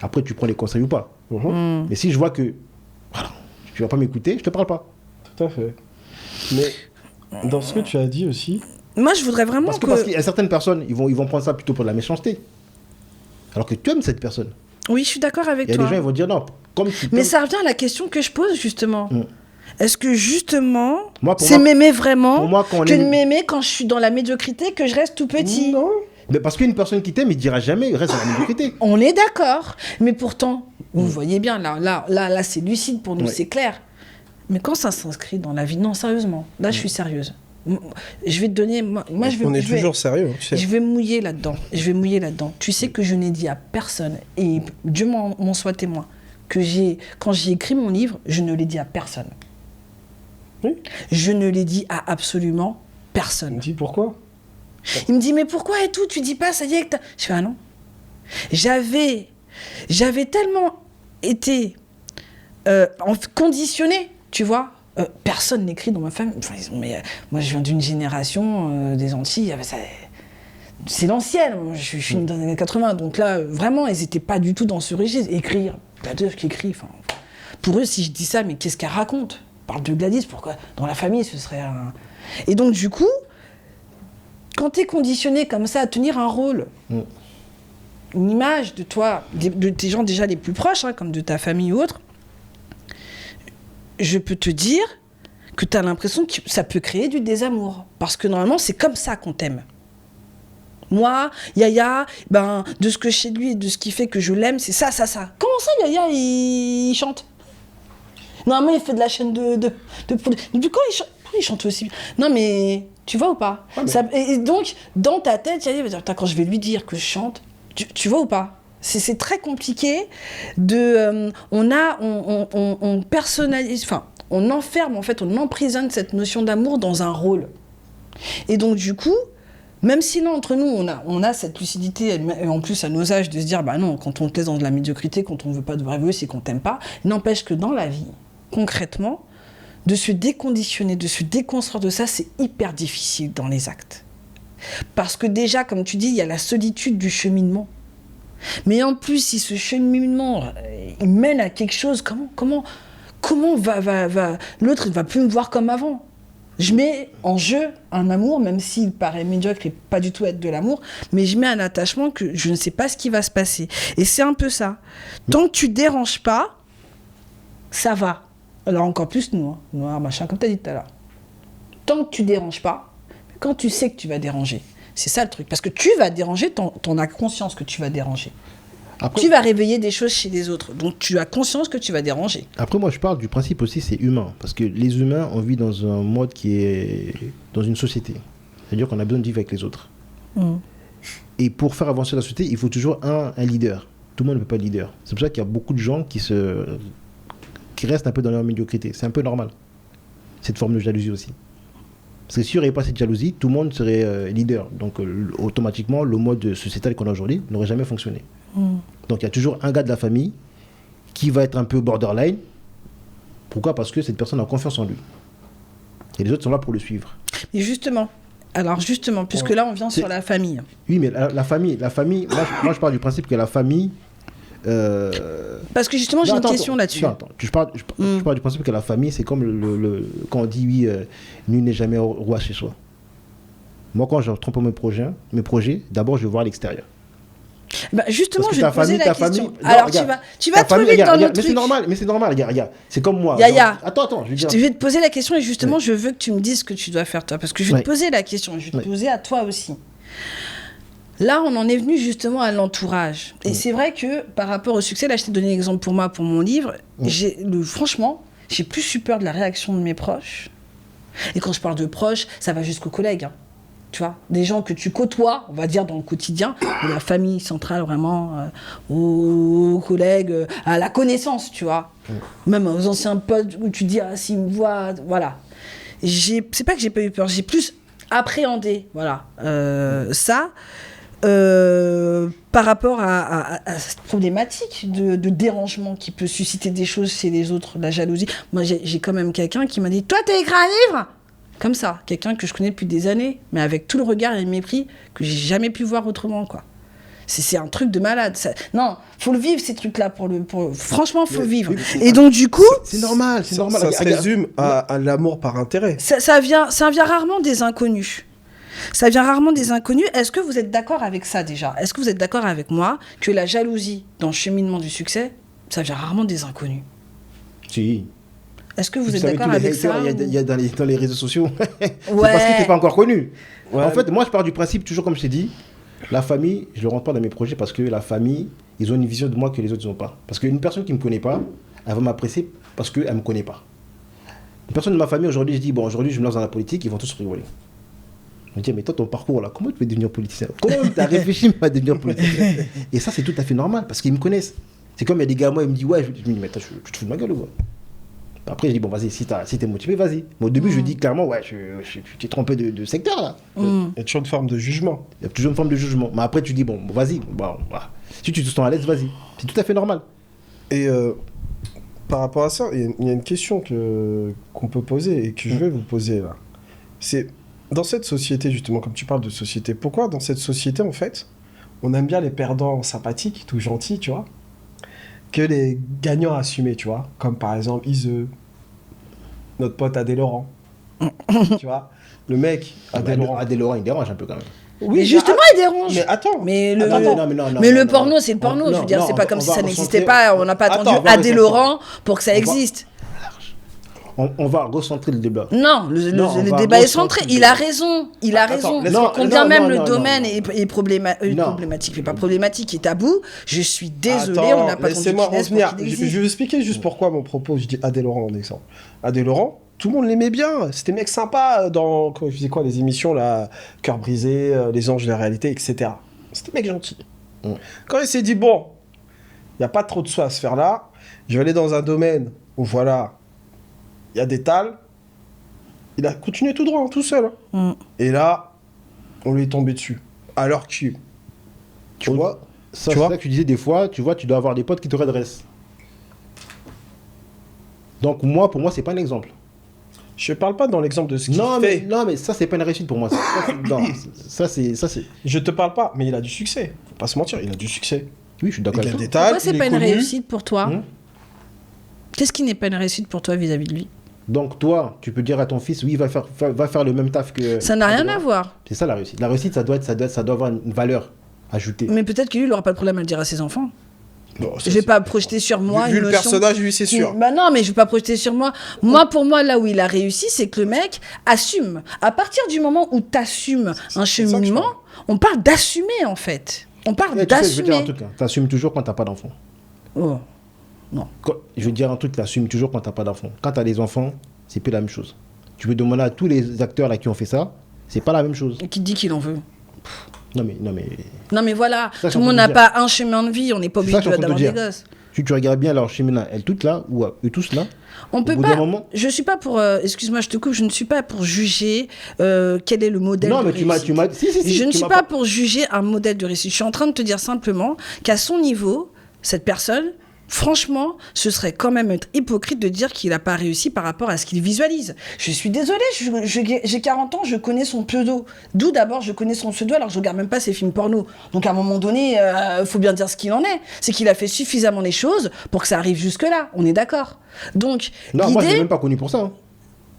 Après, tu prends les conseils ou pas. Mais si je vois que, voilà, tu vas pas m'écouter, je te parle pas. Tout à fait. Mais dans ce que tu as dit aussi... Moi, je voudrais vraiment parce qu'il y a certaines personnes, ils vont prendre ça plutôt pour de la méchanceté. Alors que tu aimes cette personne. Oui, je suis d'accord avec toi. Il y a des gens, ils vont dire non. Comme tu mais ça revient à la question que je pose, justement. Est-ce que, justement, c'est moi, m'aimer vraiment pour moi, que de m'aimer quand je suis dans la médiocrité, que je reste tout petit? Non. Mais parce qu'une personne qui t'aime, il dira jamais, il reste dans la médiocrité. On est d'accord. Mais pourtant, vous voyez bien, là c'est lucide pour nous, c'est clair. Mais quand ça s'inscrit dans la vie, non, sérieusement, là, je suis sérieuse. Je vais te donner... On est toujours sérieux. Tu sais. Je vais mouiller là-dedans. Tu sais que je n'ai dit à personne, et Dieu m'en soit témoin, que quand j'ai écrit mon livre, je ne l'ai dit à personne. Oui. Je ne l'ai dit à absolument personne. Dis pourquoi? Il me dit, mais pourquoi et tout? Tu dis pas, ça y est que t'as... Je fais, ah non. J'avais tellement été conditionnée, tu vois. Personne n'écrit dans ma famille. Enfin, mais, moi, je viens d'une génération des Antilles. C'est l'ancienne. Je suis dans les années 80. Donc là, vraiment, ils n'étaient pas du tout dans ce registre. Écrire, Gladys qui écrit. Pour eux, si je dis ça, mais qu'est-ce qu'elle raconte? On parle de Gladys, pourquoi? Dans la famille, ce serait un... Et donc, du coup, quand tu es conditionné comme ça à tenir un rôle, une image de toi, de tes gens déjà les plus proches, hein, comme de ta famille ou autre, je peux te dire que tu as l'impression que ça peut créer du désamour. Parce que normalement, c'est comme ça qu'on t'aime. Moi, Yaya, de ce que je sais de lui et de ce qui fait que je l'aime, c'est ça. Comment ça, Yaya, il chante? Normalement, il fait de la chaîne de... Depuis quand il chante aussi bien? Non, mais tu vois ou pas? Et donc, dans ta tête, Yaya va dire, quand je vais lui dire que je chante, tu vois ou pas? C'est très compliqué de... on personnalise... Enfin, on enferme, en fait, on emprisonne cette notion d'amour dans un rôle. Et donc, du coup, Même si là, entre nous, on a cette lucidité, et en plus à nos âges, de se dire, bah non, quand on te laisse dans de la médiocrité, quand on ne veut pas de vrai vœu, c'est qu'on t'aime pas. N'empêche que dans la vie, concrètement, de se déconditionner, de se déconstruire de ça, c'est hyper difficile dans les actes. Parce que déjà, comme tu dis, il y a la solitude du cheminement. Mais en plus, si ce cheminement, il mène à quelque chose, comment l'autre, il ne va plus me voir comme avant. Je mets en jeu un amour, même s'il paraît médiocre et pas du tout être de l'amour, mais je mets un attachement que je ne sais pas ce qui va se passer. Et c'est un peu ça. Tant que tu déranges pas, ça va. Alors encore plus nous, hein. Noir, machin, comme tu as dit tout à l'heure. Tant que tu déranges pas, quand tu sais que tu vas déranger, c'est ça le truc. Parce que tu vas déranger, t'en as conscience que tu vas déranger. Après, tu vas réveiller des choses chez les autres. Donc tu as conscience que tu vas déranger. Après, moi, je parle du principe aussi, c'est humain. Parce que les humains, on vit dans un mode qui est dans une société. C'est-à-dire qu'on a besoin de vivre avec les autres. Et pour faire avancer la société, il faut toujours un leader. Tout le monde ne peut pas être leader. C'est pour ça qu'il y a beaucoup de gens qui restent un peu dans leur médiocrité. C'est un peu normal. Cette forme de jalousie aussi. Parce que s'il n'y aurait pas cette jalousie, tout le monde serait leader. Donc automatiquement, le mode sociétal qu'on a aujourd'hui n'aurait jamais fonctionné. Donc il y a toujours un gars de la famille qui va être un peu borderline. Pourquoi ? Parce que cette personne a confiance en lui. Et les autres sont là pour le suivre. Mais justement, puisque là on vient sur la famille. Oui, mais la famille, moi je parle du principe que la famille... Parce que justement, j'ai une question là-dessus. Je parle du principe que la famille, c'est comme quand on dit, oui, nul n'est jamais roi chez soi. Moi, quand je trompe mes projets, d'abord, je vais voir à l'extérieur. Bah justement, je vais te poser la question. Alors, tu vas trop vite dans le truc. Mais c'est normal, regarde. C'est comme moi. Yaya, attends, je vais te poser la question et justement, je veux que tu me dises ce que tu dois faire toi. Parce que je vais te poser la question, je vais te poser à toi aussi. Là, on en est venu justement à l'entourage. Et c'est vrai que par rapport au succès, là, je t'ai donné l'exemple pour moi, pour mon livre. Franchement, j'ai plus eu peur de la réaction de mes proches. Et quand je parle de proches, ça va jusqu'aux collègues. Hein. Tu vois, des gens que tu côtoies, on va dire, dans le quotidien, de la famille centrale vraiment, aux collègues, à la connaissance, tu vois. Même aux anciens potes où tu dis, ah, s'ils me voient, voilà. C'est pas que j'ai pas eu peur, j'ai plus appréhendé, voilà, ça. Par rapport à cette problématique de dérangement qui peut susciter des choses chez les autres, la jalousie. Moi, j'ai quand même quelqu'un qui m'a dit « Toi, t'as écrit un livre ?» Comme ça, quelqu'un que je connais depuis des années, mais avec tout le regard et le mépris que j'ai jamais pu voir autrement, quoi. C'est un truc de malade. Non, faut le vivre, ces trucs-là. Franchement, faut le vivre. Et donc, du coup... C'est normal. Ça se résume à l'amour par intérêt. Ça vient rarement des inconnus. Ça vient rarement des inconnus. Est-ce que vous êtes d'accord avec ça déjà ? Est-ce que vous êtes d'accord avec moi que la jalousie dans le cheminement du succès, ça vient rarement des inconnus ? Si. Est-ce que vous êtes d'accord avec ça ? Il y a dans les réseaux sociaux. C'est parce que tu n'es pas encore connu. Ouais. En fait, moi, je pars du principe, toujours comme je t'ai dit, la famille, je ne le rentre pas dans mes projets parce que la famille, ils ont une vision de moi que les autres n'ont pas. Parce qu'une personne qui ne me connaît pas, elle va m'apprécier parce qu'elle ne me connaît pas. Une personne de ma famille, aujourd'hui, je dis, bon, aujourd'hui, je me lance dans la politique, ils vont tous rigoler. Je me dis, mais toi, ton parcours là, comment tu peux devenir politicien ? Comment tu as réfléchi à devenir politicien ? Et ça, c'est tout à fait normal parce qu'ils me connaissent. C'est comme il y a des gars, moi, ils me disent, ouais, je me dis, mais tu te fous de ma gueule ou quoi ? Après, je dis, bon, vas-y, si t'es motivé, vas-y. Mais au début, je dis clairement, ouais, je t'ai trompé de secteur, là. Il y a toujours une forme de jugement. Il y a toujours une forme de jugement. Mais après, tu dis, bon, vas-y. Bon, si tu te sens à l'aise, vas-y. C'est tout à fait normal. Et par rapport à ça, il y a une question qu'on peut poser et que je vais vous poser, là. C'est, dans cette société, justement, comme tu parles de société, pourquoi dans cette société, en fait, on aime bien les perdants sympathiques, tout gentils, tu vois, que les gagnants assumés, tu vois, comme par exemple Ise, notre pote Adé Laurent, tu vois, le mec Adé Laurent, il dérange un peu quand même. Oui, mais justement, il dérange. Mais attends. Mais le porno, c'est le porno. Je veux dire, c'est pas comme si ça n'existait pas. On n'a pas attendu Adé Laurent pour que ça existe. On va recentrer le débat. Non, le débat est centré. Il a raison. Combien même le domaine est problématique, mais pas problématique, est tabou. Je suis désolé, on n'a pas attendu. Laissez-moi revenir. Je vais expliquer juste pourquoi mon propos. Je dis Adé Laurent en exemple. Adé Laurent, tout le monde l'aimait bien. C'était mec sympa dans, je faisais quoi, les émissions là, Cœur brisé, Les Anges de la réalité, etc. C'était mec gentil. Quand il s'est dit bon, il n'y a pas trop de soi à se faire là. Je vais aller dans un domaine où voilà. Il y a des tales, il a continué tout droit, tout seul. Et là, on lui est tombé dessus. Alors que... Tu vois, ça, Tu c'est vois ça que tu disais des fois, tu vois, tu dois avoir des potes qui te redressent. Donc moi, pour moi, c'est pas un exemple. Je parle pas dans l'exemple de ce qu'il Non, fait. mais ça, c'est pas une réussite pour moi. Ça, c'est... Je te parle pas, mais il a du succès. Faut pas se mentir, il a du succès. Oui, je suis d'accord Il avec gagne toi. des Pourquoi tags, c'est il pas est une connu. réussite pour toi? Hum. Qu'est-ce qui n'est pas une réussite pour toi vis-à-vis de lui? Donc toi, tu peux dire à ton fils, oui, va faire le même taf que... Ça n'a rien à voir. C'est ça la réussite. La réussite, ça doit avoir une valeur ajoutée. Mais peut-être que lui, il n'aura pas de problème à le dire à ses enfants. Bon, ça, Je vais c'est- pas projeter sur moi Vu une le notion personnage, lui, c'est qui- sûr. Bah non, mais je vais pas projeter sur moi. Moi, pour moi, là où il a réussi, c'est que le mec assume. À partir du moment où tu assumes un ça que je cheminement, parle. on parle d'assumer, en fait. On parle Tu sais, je veux dire un d'assumer. truc, hein. T'assumes toujours quand t'as pas d'enfant. Oh. Je veux dire un truc, t'assumes toujours quand t'as pas d'enfant. Quand t'as des enfants, c'est plus la même chose. Tu peux demander à tous les acteurs là qui ont fait ça, c'est pas la même chose. Qui te dit qu'il en veut? Non mais Non, mais voilà, Ça, tout le monde je n'a suis en pas un chemin de vie. On n'est pas C'est obligé ça, je suis en train de d'avoir te des dire. gosses. si tu regardes bien leur cheminement, elles toutes là, ou eux tous là, On peut bout pas. d'un moment- Je suis pas pour. Excuse-moi, je te coupe. Je ne suis pas pour juger quel est le modèle. non de mais tu m'as, réussite. si, Je ne tu suis m'as pas pour juger un modèle de réussite. Je suis en train de te dire simplement qu'à son niveau, cette personne, franchement, ce serait quand même être hypocrite de dire qu'il n'a pas réussi par rapport à ce qu'il visualise. Je suis désolée, j'ai 40 ans, je connais son pseudo. D'où d'abord je connais son pseudo alors que je regarde même pas ses films porno. Donc à un moment donné, faut bien dire ce qu'il en est. C'est qu'il a fait suffisamment les choses pour que ça arrive jusque-là. On est d'accord. Donc, Non, moi je l'ai l'idée... même pas connu pour ça. Hein.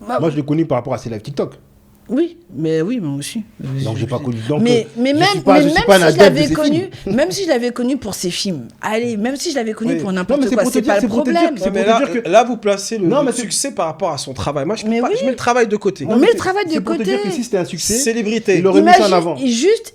Bah, Moi je l'ai connu par rapport à ses lives TikTok. oui, moi aussi. Donc j'ai pas connu. Donc, Mais je même, suis pas- mais je même suis pas un si je adepte de l'avais ses connu, films. même si je l'avais connu pour ses films, allez, même si je l'avais connu Oui. pour Non, n'importe mais c'est quoi, pour te c'est dire- pas c'est le pour te dire problème. que- Ouais, c'est mais pour là, te dire que- là, vous placez Non, le mais c'est- succès par rapport à son travail. Moi, je, Mais peux pas- oui. je mets le travail de côté. On met le travail de c'est pour te côté. dire que si c'était un succès, Célébrité. il aurait mis ça en Imagine, avant.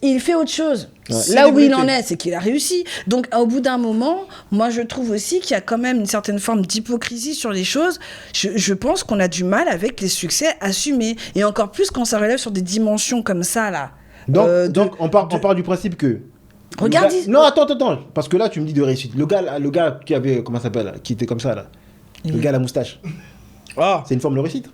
il fait autre chose. Ouais. Là où il Célébrité. en est, c'est qu'il a réussi. Donc, au bout d'un moment, moi, je trouve aussi qu'il y a quand même une certaine forme d'hypocrisie sur les choses. Je pense qu'on a du mal avec les succès assumés. Et encore plus quand ça relève sur des dimensions comme ça, là. Donc on part du principe que. Regarde, le gars- Non, attends. Parce que là, tu me dis de réussite. Le gars qui avait. Comment ça s'appelle là, qui était comme ça, là. Le gars à la moustache. Ah, C'est une forme de réussite.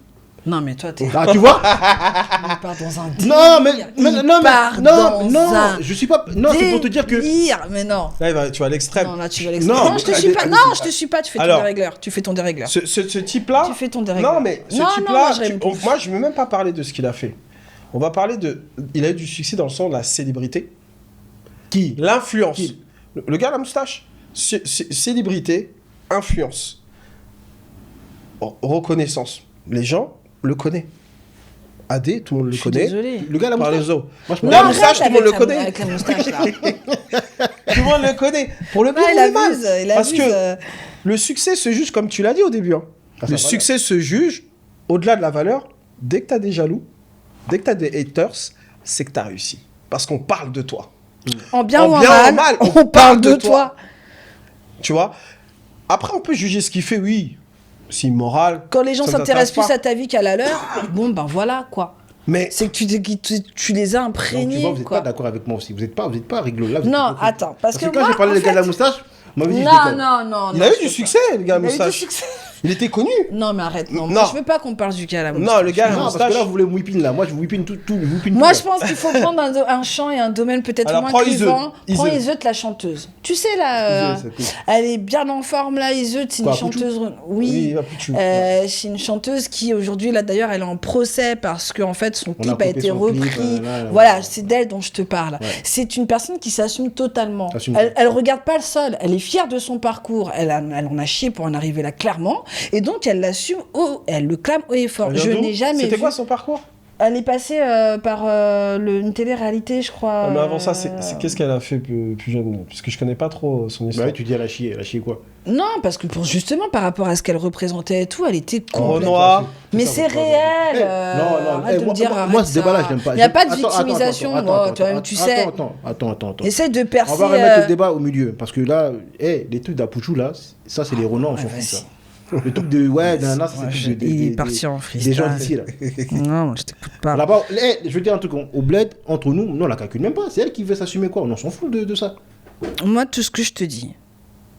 Non, mais toi, t'es... Ah, tu vois Il part dans un Non, mais. Il Non, part non, dans un je suis pas. Non, c'est pour te dire que. délire. Mais non. là, tu vas à l'extrême. Non, là, tu vas l'extrême. Non, Non, je te mais- suis pas. allez, Non, allez, je te suis pas. Tu fais ton Alors. dérégleur. Tu fais ton dérégleur. Ce type-là. Tu fais ton dérégleur. Non, mais ce Non, type-là, moi, je réponds. moi, je ne veux même pas parler de ce qu'il a fait. On va parler de. Il a eu du succès dans le sens de la célébrité, Qui l'influence. Qui Le gars à la moustache. Célébrité, influence, reconnaissance. Les gens le connaissent. AD, tout le monde Je le suis connaît. désolée. Le gars à la Par moustache. les autres. Moi, je Non, pense- la moustache, tout le monde le connaît. Avec la moustache, là. Tout le monde le connaît. Pour le bien Ah, ou il le mal. abuse, il Parce abuse, que le succès se juge, comme tu l'as dit au début. Hein. Ah, ça Le va, succès se juge au-delà de la valeur. Dès que tu as des jaloux, dès que tu as des haters, c'est que tu as réussi. Parce qu'on parle de toi. En bien En ou en bien ou en mal, mal, on parle de toi. Tu vois. Après, on peut juger ce qu'il fait, oui. C'est immoral. Quand les gens ça ne s'intéressent t'intéresse plus à ta vie qu'à la leur, bon, ben voilà, quoi. Mais C'est que tu les as Donc, tu imprégnés, vois, vous n'êtes pas quoi. d'accord avec moi aussi. Vous n'êtes pas rigolo là. vous êtes Non, hypocrite. attends, parce que quand moi, j'ai parlé en des gars de la fait- moustache, on m'avait dit je Non, déconne. non. il non, a eu je du peux succès, le gars à pas. Il a eu du moustache. succès. Il était connu. Non, mais arrête, non. Non. Moi, je veux pas qu'on parle du gars à la moustache. Non, le gars à la Non, parce que moustache. là, vous voulez whipping là. Moi, je whipping tout. Moi, je pense qu'il faut prendre un champ et un domaine peut-être Alors, moins prends clivant. Iseut. Prends Iseut. Iseut, la chanteuse. Tu sais, là, Iseut, c'est cool. elle est bien en forme, là, Iseut. C'est une Quoi, chanteuse... Oui, Oui. il va plus tuer. C'est une chanteuse qui, aujourd'hui, là, d'ailleurs, elle est en procès parce que, en fait, son On a clip a coupé été son clip, repris. là. Voilà, c'est d'elle dont je te parle. Ouais. C'est une personne qui s'assume totalement. Assume. Elle regarde pas le sol. Elle est fière de son parcours. Elle en a chié pour en arriver là, clairement. Et donc, elle l'assume elle le clame haut et fort. Elle Je vient d'où n'ai jamais vu. C'était quoi son parcours? Elle est passée par une télé-réalité, je crois. Ah, mais avant ça, qu'est-ce qu'elle a fait plus jeune? Parce que je connais pas trop son Bah histoire. oui, tu dis elle a chié quoi? Non, parce que justement, par rapport à ce qu'elle représentait et tout, elle était complètement... Renoir. Mais ça, c'est vous parlez. réel. Non, arrête de me dire, moi, arrête ce débat-là, ça. je l'aime pas. Il n'y a pas de Attends, victimisation, attends, moi, attends, toi-même, tu sais. Attends. Essaie de percer... On va remettre le débat au milieu. Parce que là, les trucs d'Apouchou, là, ça, c'est les Renois, on s'en fout, vas-y. ça. Le truc de. Ouais, non, ça, Ouais, c'est il est parti en des gens freestyle. d'ici, là. Non, je t'écoute pas. Là-bas, je veux dire un truc, au bled, entre nous, non, on la calcule même pas. C'est elle qui veut s'assumer quoi. On s'en fout de ça. Moi, tout ce que je te dis,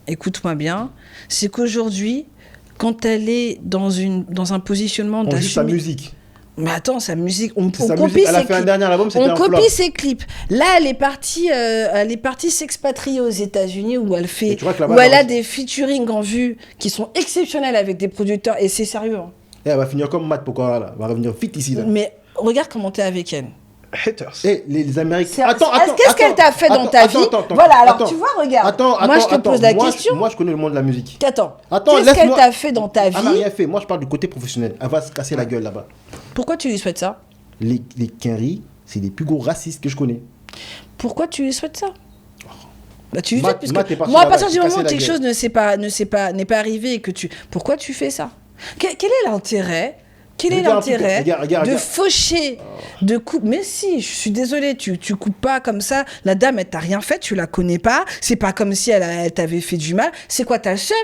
écoute-moi bien, c'est qu'aujourd'hui, quand elle est dans un positionnement On juge sa d'assumer... musique. Mais attends, sa musique, on C'est sa copie musique. Elle a ses fait un clips. dernier album, c'était On un flop. copie ses clips. Là, elle est partie s'expatrier aux États-Unis où elle Et tu vois que là-bas, où elle a là, des featuring en vue qui sont exceptionnels avec des producteurs et c'est sérieux. Hein. Et elle va finir comme Matt Pokora, là. Elle va revenir vite ici, là. Mais regarde comment t'es avec elle. Haters. Et les Américains. Qu'est-ce qu'elle t'a fait dans ta vie? Voilà, alors tu vois, regarde. Moi, je te pose la question. Moi, je connais le monde de la musique. Attends, Attends, qu'est-ce qu'elle laisse-moi- t'a fait dans ta Elle n'a vie? rien fait. Moi, je parle du côté professionnel. Elle va se casser la gueule là-bas. Pourquoi tu lui souhaites ça? Les Kenry, c'est les plus gros racistes que je connais. Pourquoi tu lui souhaites ça? Bah, tu lui Matt- souhaites parce Matt que est parti moi, à là-bas, partir du il s'est moment où cassé la quelque chose n'est pas arrivé et que tu... Pourquoi tu fais ça? Quel est l'intérêt? Quel est Regarde un peu, l'intérêt regarde. de faucher, de couper? Mais si, je suis désolée, tu coupes pas comme ça. La dame, elle t'a rien fait, tu la connais pas. C'est pas comme si elle t'avait fait du mal. C'est quoi, t'as le seum?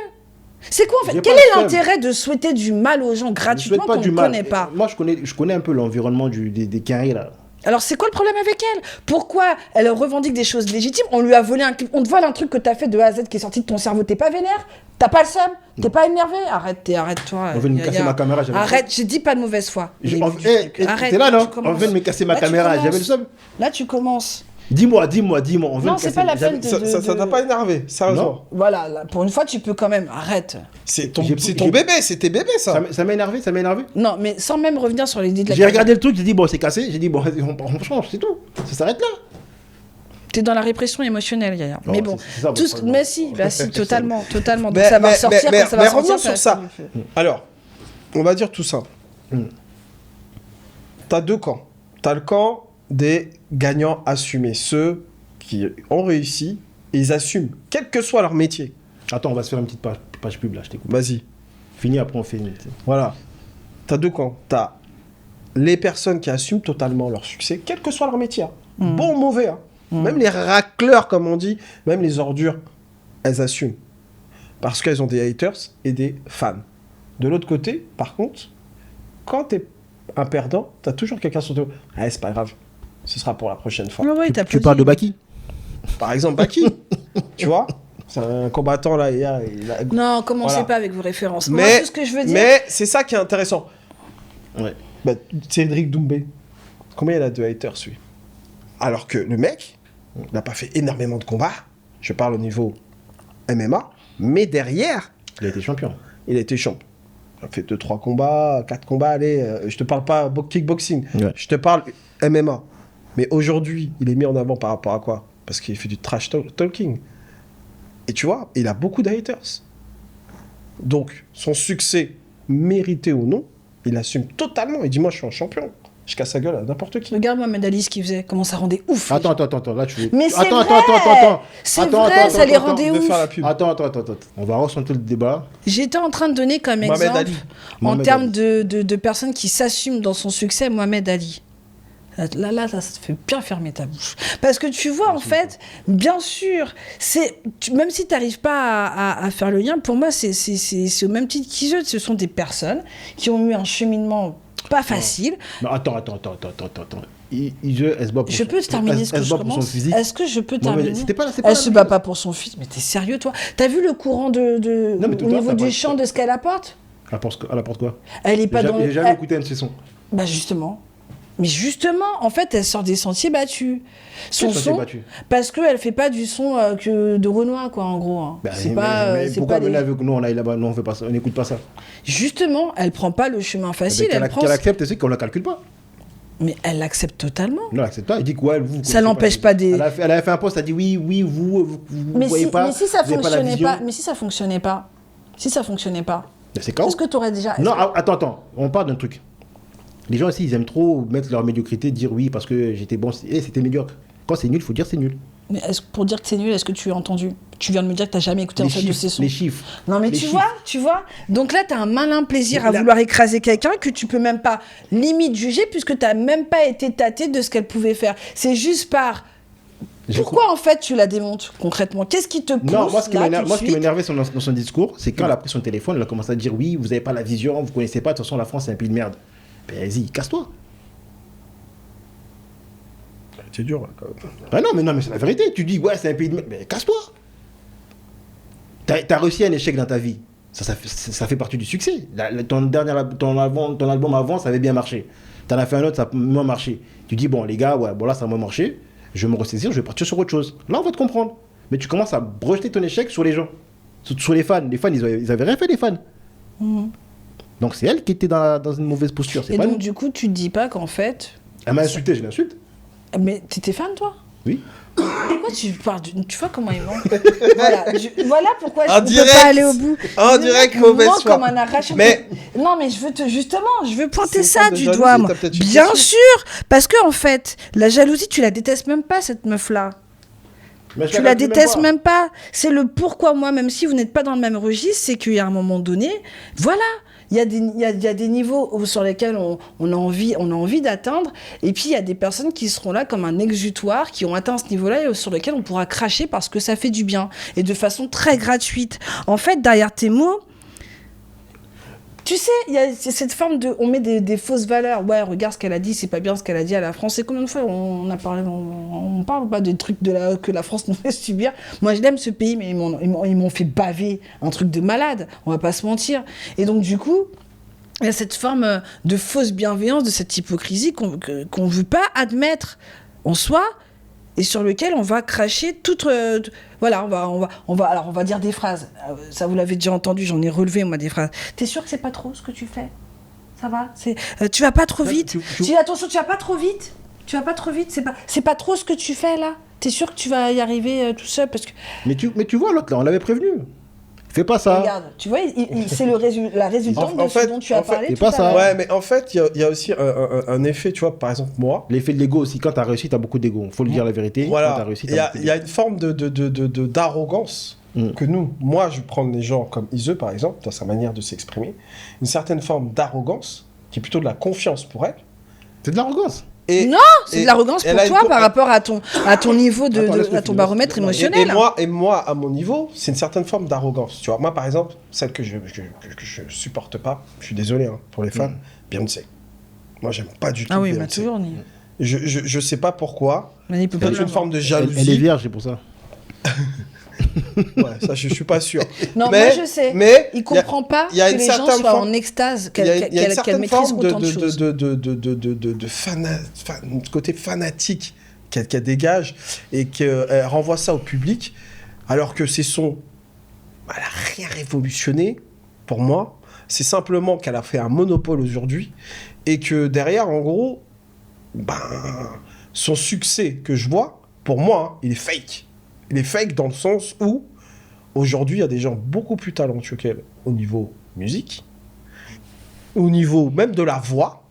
C'est quoi en fait? J'ai Quel pas est le seum. l'intérêt de souhaiter du mal aux gens Je gratuitement souhaite pas qu'on du ne mal. connaît pas? Moi, je connais un peu l'environnement des Kenry, là. Alors c'est quoi le problème avec elle? Pourquoi elle revendique des choses légitimes? On lui a volé on te vole un truc que t'as fait de A à Z qui est sorti de ton cerveau. T'es pas vénère? T'as pas le seum? T'es pas énervé? Arrête-toi. On veut me casser ma caméra, j'avais le Arrête, j'ai dit pas de mauvaise foi. Arrête. T'es là, non? tu commences. On veut me casser ma Là, tu caméra, commences. j'avais le seum. Là tu commences. Dis-moi. On veut Non, me c'est casser. pas la j'avais- peine de- Ça t'a pas énervé, sérieusement. Voilà, là, pour une fois tu peux quand même. Arrête. C'est ton J'ai- bébé, c'est tes bébés, ça. Ça m'a énervé. Non, mais sans même revenir sur l'idée de la J'ai regardé le truc, j'ai dit, bon, c'est cassé. J'ai dit, bon, on change, c'est tout. Ça s'arrête là. T'es dans la répression émotionnelle, Yaya. Non, Mais bon, c'est ça, votre problème. mais si, bah si, totalement. Donc Mais- ça va mais- ressortir mais- quand ça va mais sortir. revenons sur ça. Alors, on va dire tout ça. T'as deux camps. T'as le camp des gagnants assumés, ceux qui ont réussi et ils assument, quel que soit leur métier. Attends, on va se faire une petite page pub là, je t'écoute. Vas-y. Fini, après on fait une. Voilà. T'as deux camps. T'as les personnes qui assument totalement leur succès, quel que soit leur métier. Hein. Bon ou mauvais. Hein. Même les racleurs, comme on dit, même les ordures, elles assument. Parce qu'elles ont des haters et des fans. De l'autre côté, par contre, quand t'es un perdant, t'as toujours quelqu'un sur toi. Ah, c'est pas grave. Ce sera pour la prochaine fois. Ouais, Tu parles de Baki? Par exemple, Baki. Tu vois, c'est un combattant là. Il a... Non, commencez Voilà. pas avec vos références. Moi, Mais, tout ce que je veux dire. mais c'est ça qui est intéressant. Ouais. Bah, Cédric Doumbé, combien il a de haters, lui? Alors que le mec n'a pas fait énormément de combats. Je parle au niveau MMA. Mais derrière, Il a été champion. il a été champion. Il a fait 2-3 combats, 4 combats, allez. Je te parle pas kickboxing. Ouais. Je te parle MMA. Mais aujourd'hui, il est mis en avant par rapport à quoi? Parce qu'il fait du trash talking. Et tu vois, il a beaucoup de haters. Donc, son succès, mérité ou non, il assume totalement. Il dit, moi, je suis un champion. Je casse sa gueule à n'importe qui. Regarde Mohamed Ali ce qu'il faisait, comment ça rendait ouf. Attends, là tu veux. Mais c'est attends, vrai. C'est vrai, ça les rendait Je vais ouf. faire la pub. Attends. On va recentrer le débat. J'étais en train de donner comme Mohamed exemple, Ali. en Mohamed termes Ali. de personnes qui s'assument dans son succès, Mohamed Ali. Là, ça te fait bien fermer ta bouche. Parce que tu vois, en fait, bien sûr, même si tu n'arrives pas à faire le lien, pour moi, c'est au même titre qu'Iseux. Ce sont des personnes qui ont eu un cheminement pas facile. Non, attends. Elle se bat pour Je peux terminer ce que elle je se bat pour son commence. physique. Est-ce que je peux Non, mais terminer? c'était pas- c'est pas Elle la se même bat chose. pas pour son fils. Mais t'es sérieux, toi? T'as vu le courant Non, mais tout au à l'heure, niveau t'as du pas- chant de ce qu'elle apporte? Elle apporte quoi? Elle est pas dans J'ai le... jamais écouté un de ses sons. Bah justement. Mais justement, en fait, elle sort des sentiers battus. Son Quel sentier son, battu? parce qu'elle fait pas du son que de Renoir, quoi, en gros. Hein. Bah, c'est mais- pas... mais c'est pourquoi pas des- venir avec nous, on aille là-bas? Non, on fait pas ça, on n'écoute pas ça. Justement, elle prend pas le chemin facile, Qu'elle elle prend... qu'elle accepte, c'est qu'on la calcule pas. Mais elle l'accepte totalement. Non, elle accepte pas. Elle dit quoi? Vous Ça connaissez l'empêche pas des- Elle avait fait un post, elle a dit oui, vous Mais voyez si, pas. mais si ça vous avez la fonctionnait vision. pas... Mais si ça fonctionnait pas... Si ça fonctionnait pas... Mais c'est quand? Est-ce que t'aurais déjà... Non, attends, on parle d'un truc. Les gens ici, ils aiment trop mettre leur médiocrité, dire oui parce que j'étais bon, c'était médiocre. Quand c'est nul, il faut dire c'est nul. Mais pour dire que c'est nul, est-ce que tu as entendu? Tu viens de me dire que t'as jamais écouté un seul de ces sons. Les chiffres. Non mais Les tu chiffres. vois. Donc là, t'as un malin plaisir Mais à là- vouloir écraser quelqu'un que tu peux même pas limite juger puisque t'as même pas été tâté de ce qu'elle pouvait faire. C'est juste par... Pourquoi en fait tu la démontes concrètement? Qu'est-ce qui te pousse Non, moi ce qui là, m'énerve- tout moi, de ce qui suite m'énervait dans son discours, c'est quand elle a pris son téléphone, elle a commencé à dire oui, vous n'avez pas la vision, vous connaissez pas, de toute façon la France c'est un pays de merde. Ben vas-y, casse-toi. C'est dur, là, quand même. Ah non, mais c'est la vérité. Tu dis ouais, c'est un pays de merde, mais casse-toi. T'as réussi un échec dans ta vie. Ça fait partie du succès. Ton album avant, ça avait bien marché. T'en as fait un autre, ça a moins marché. Tu dis, bon, les gars, ouais, bon là, ça a moins marché. Je vais me ressaisir, je vais partir sur autre chose. Là, on va te comprendre. Mais tu commences à projeter ton échec sur les gens, sur les fans. Les fans, ils avaient rien fait, les fans. Donc c'est elle qui était dans une mauvaise posture. Et donc, du coup, tu te dis pas qu'en fait. Elle m'a insulté, je l'insulte. Mais t'étais fan, toi? Oui. Pourquoi tu parles tu vois comment ils vont. Voilà pourquoi je En ne peux direct. pas aller au bout. En direct, mauvaise foi. Comme un arrache. Mais- Non, mais je veux pointer C'est ça une forme de du jalousie, doigt, moi. t'as peut-être une Bien question. sûr, parce que en fait, la jalousie, tu la détestes même pas, cette meuf-là. Mais je Tu la détestes même pas. C'est le pourquoi moi, même si vous n'êtes pas dans le même registre, c'est qu'il y a un moment donné, voilà. Il y a des niveaux sur lesquels on a envie d'atteindre. Et puis, il y a des personnes qui seront là comme un exutoire, qui ont atteint ce niveau-là et sur lequel on pourra cracher parce que ça fait du bien. Et de façon très gratuite. En fait, derrière tes mots, tu sais, il y a cette forme de... On met des fausses valeurs. Ouais, regarde ce qu'elle a dit, c'est pas bien ce qu'elle a dit à la France. Et combien de fois on a parlé... On parle pas des trucs que la France nous fait subir. Moi, je l'aime ce pays, mais ils m'ont fait baver un truc de malade. On va pas se mentir. Et donc, du coup, il y a cette forme de fausse bienveillance, de cette hypocrisie qu'on veut pas admettre en soi et sur lequel on va cracher toute... voilà, on va dire des phrases. Ça, vous l'avez déjà entendu, j'en ai relevé, moi, des phrases. T'es sûr que c'est pas trop ce que tu fais? Ça va? Tu vas pas trop vite? Attention, tu vas pas trop vite? Tu vas pas trop vite? C'est pas trop ce que tu fais, là? T'es sûr que tu vas y arriver tout seul? Parce que... Mais tu vois, l'autre, là, on l'avait prévenu. Fais pas ça. Regarde, tu vois, c'est la résultante de ce dont tu as parlé c'est tout pas à ça. l'heure. Ouais, mais en fait, il y a aussi un effet, tu vois, par exemple, moi. L'effet de l'ego aussi. Quand t'as réussi, t'as beaucoup d'ego. Faut le dire la vérité. Quand Voilà, t'as réussi, il t'as beaucoup y a d'ego. une forme d'arrogance que moi, je prends les gens comme Iseu, par exemple, dans sa manière de s'exprimer, une certaine forme d'arrogance, qui est plutôt de la confiance pour elle. C'est de l'arrogance. Et, Non, c'est de l'arrogance pour elle a une toi par rapport à ton niveau Attends, laisse-le à ton finir. baromètre émotionnel. et moi, à mon niveau, c'est une certaine forme d'arrogance. Tu vois, moi, par exemple, celle que je supporte pas, je suis désolé hein, pour les fans, Beyoncé. Moi, j'aime pas du tout Ah oui, mais Beyoncé. toujours ni. Je sais pas pourquoi. Mais il peut Il y pas a une forme de jalousie. Elle est vierge, c'est pour ça. Ouais, ça, je suis pas sûr. Non, Mais- moi je sais. mais Il comprend pas il y a que une les gens certaine soient forme- en extase, Il y a une qu'elle certaine maîtrise forme autant de choses. de côté fanatique qu'elle dégage et qu'elle renvoie ça au public, alors que c'est son... Elle n'a rien révolutionné, pour moi. C'est simplement qu'elle a fait un monopole aujourd'hui et que derrière, en gros, ben, son succès que je vois, pour moi, hein, il est fake. Il est fake dans le sens où, aujourd'hui, il y a des gens beaucoup plus talentueux qu'elle au niveau musique, au niveau même de la voix.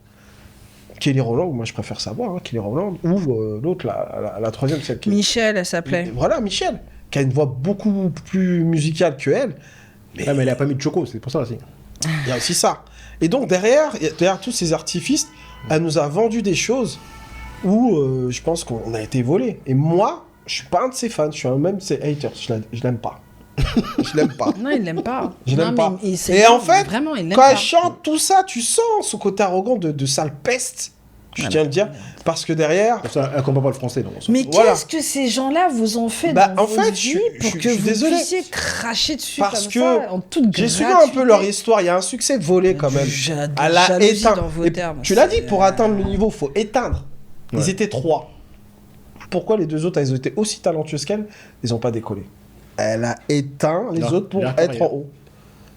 Kelly Rowland, moi je préfère sa voix, hein, Kelly Rowland, ou l'autre, la troisième, celle qui... Michel, elle s'appelait. Voilà, Michel, qui a une voix beaucoup plus musicale que elle. Mais elle a pas mis de choco, c'est pour ça aussi. Il y a aussi ça. Et donc derrière tous ces artifices, elle nous a vendu des choses où je pense qu'on a été volé. Et moi, je suis pas un de ses fans, je suis un même de ses haters. Je l'aime pas. Je l'aime pas. Non, il l'aime pas. Je l'aime Non, pas. mais Et en fait, vraiment, il l'aime quand pas. elle chante tout ça, tu sens son côté arrogant de sale peste. Je tiens à le dire. Parce que derrière... Pour ça, elle comprend pas le français. Donc, Mais Voilà. qu'est-ce que ces gens-là vous ont fait Bah, dans en vos fait, vies pour je que suis vous désolé. puissiez cracher dessus Parce comme que ça, en toute j'ai suivi un peu leur histoire. Il y a un succès volé quand même. Elle a jalousie éteint. dans vos Et termes. tu l'as dit, C'est- pour atteindre le niveau, faut éteindre. Ils Ouais. étaient 3. Pourquoi les 2 autres, elles ont été aussi talentueuses qu'elle, ils n'ont pas décollé? Elle a éteint les autres pour leur être carrière. en haut.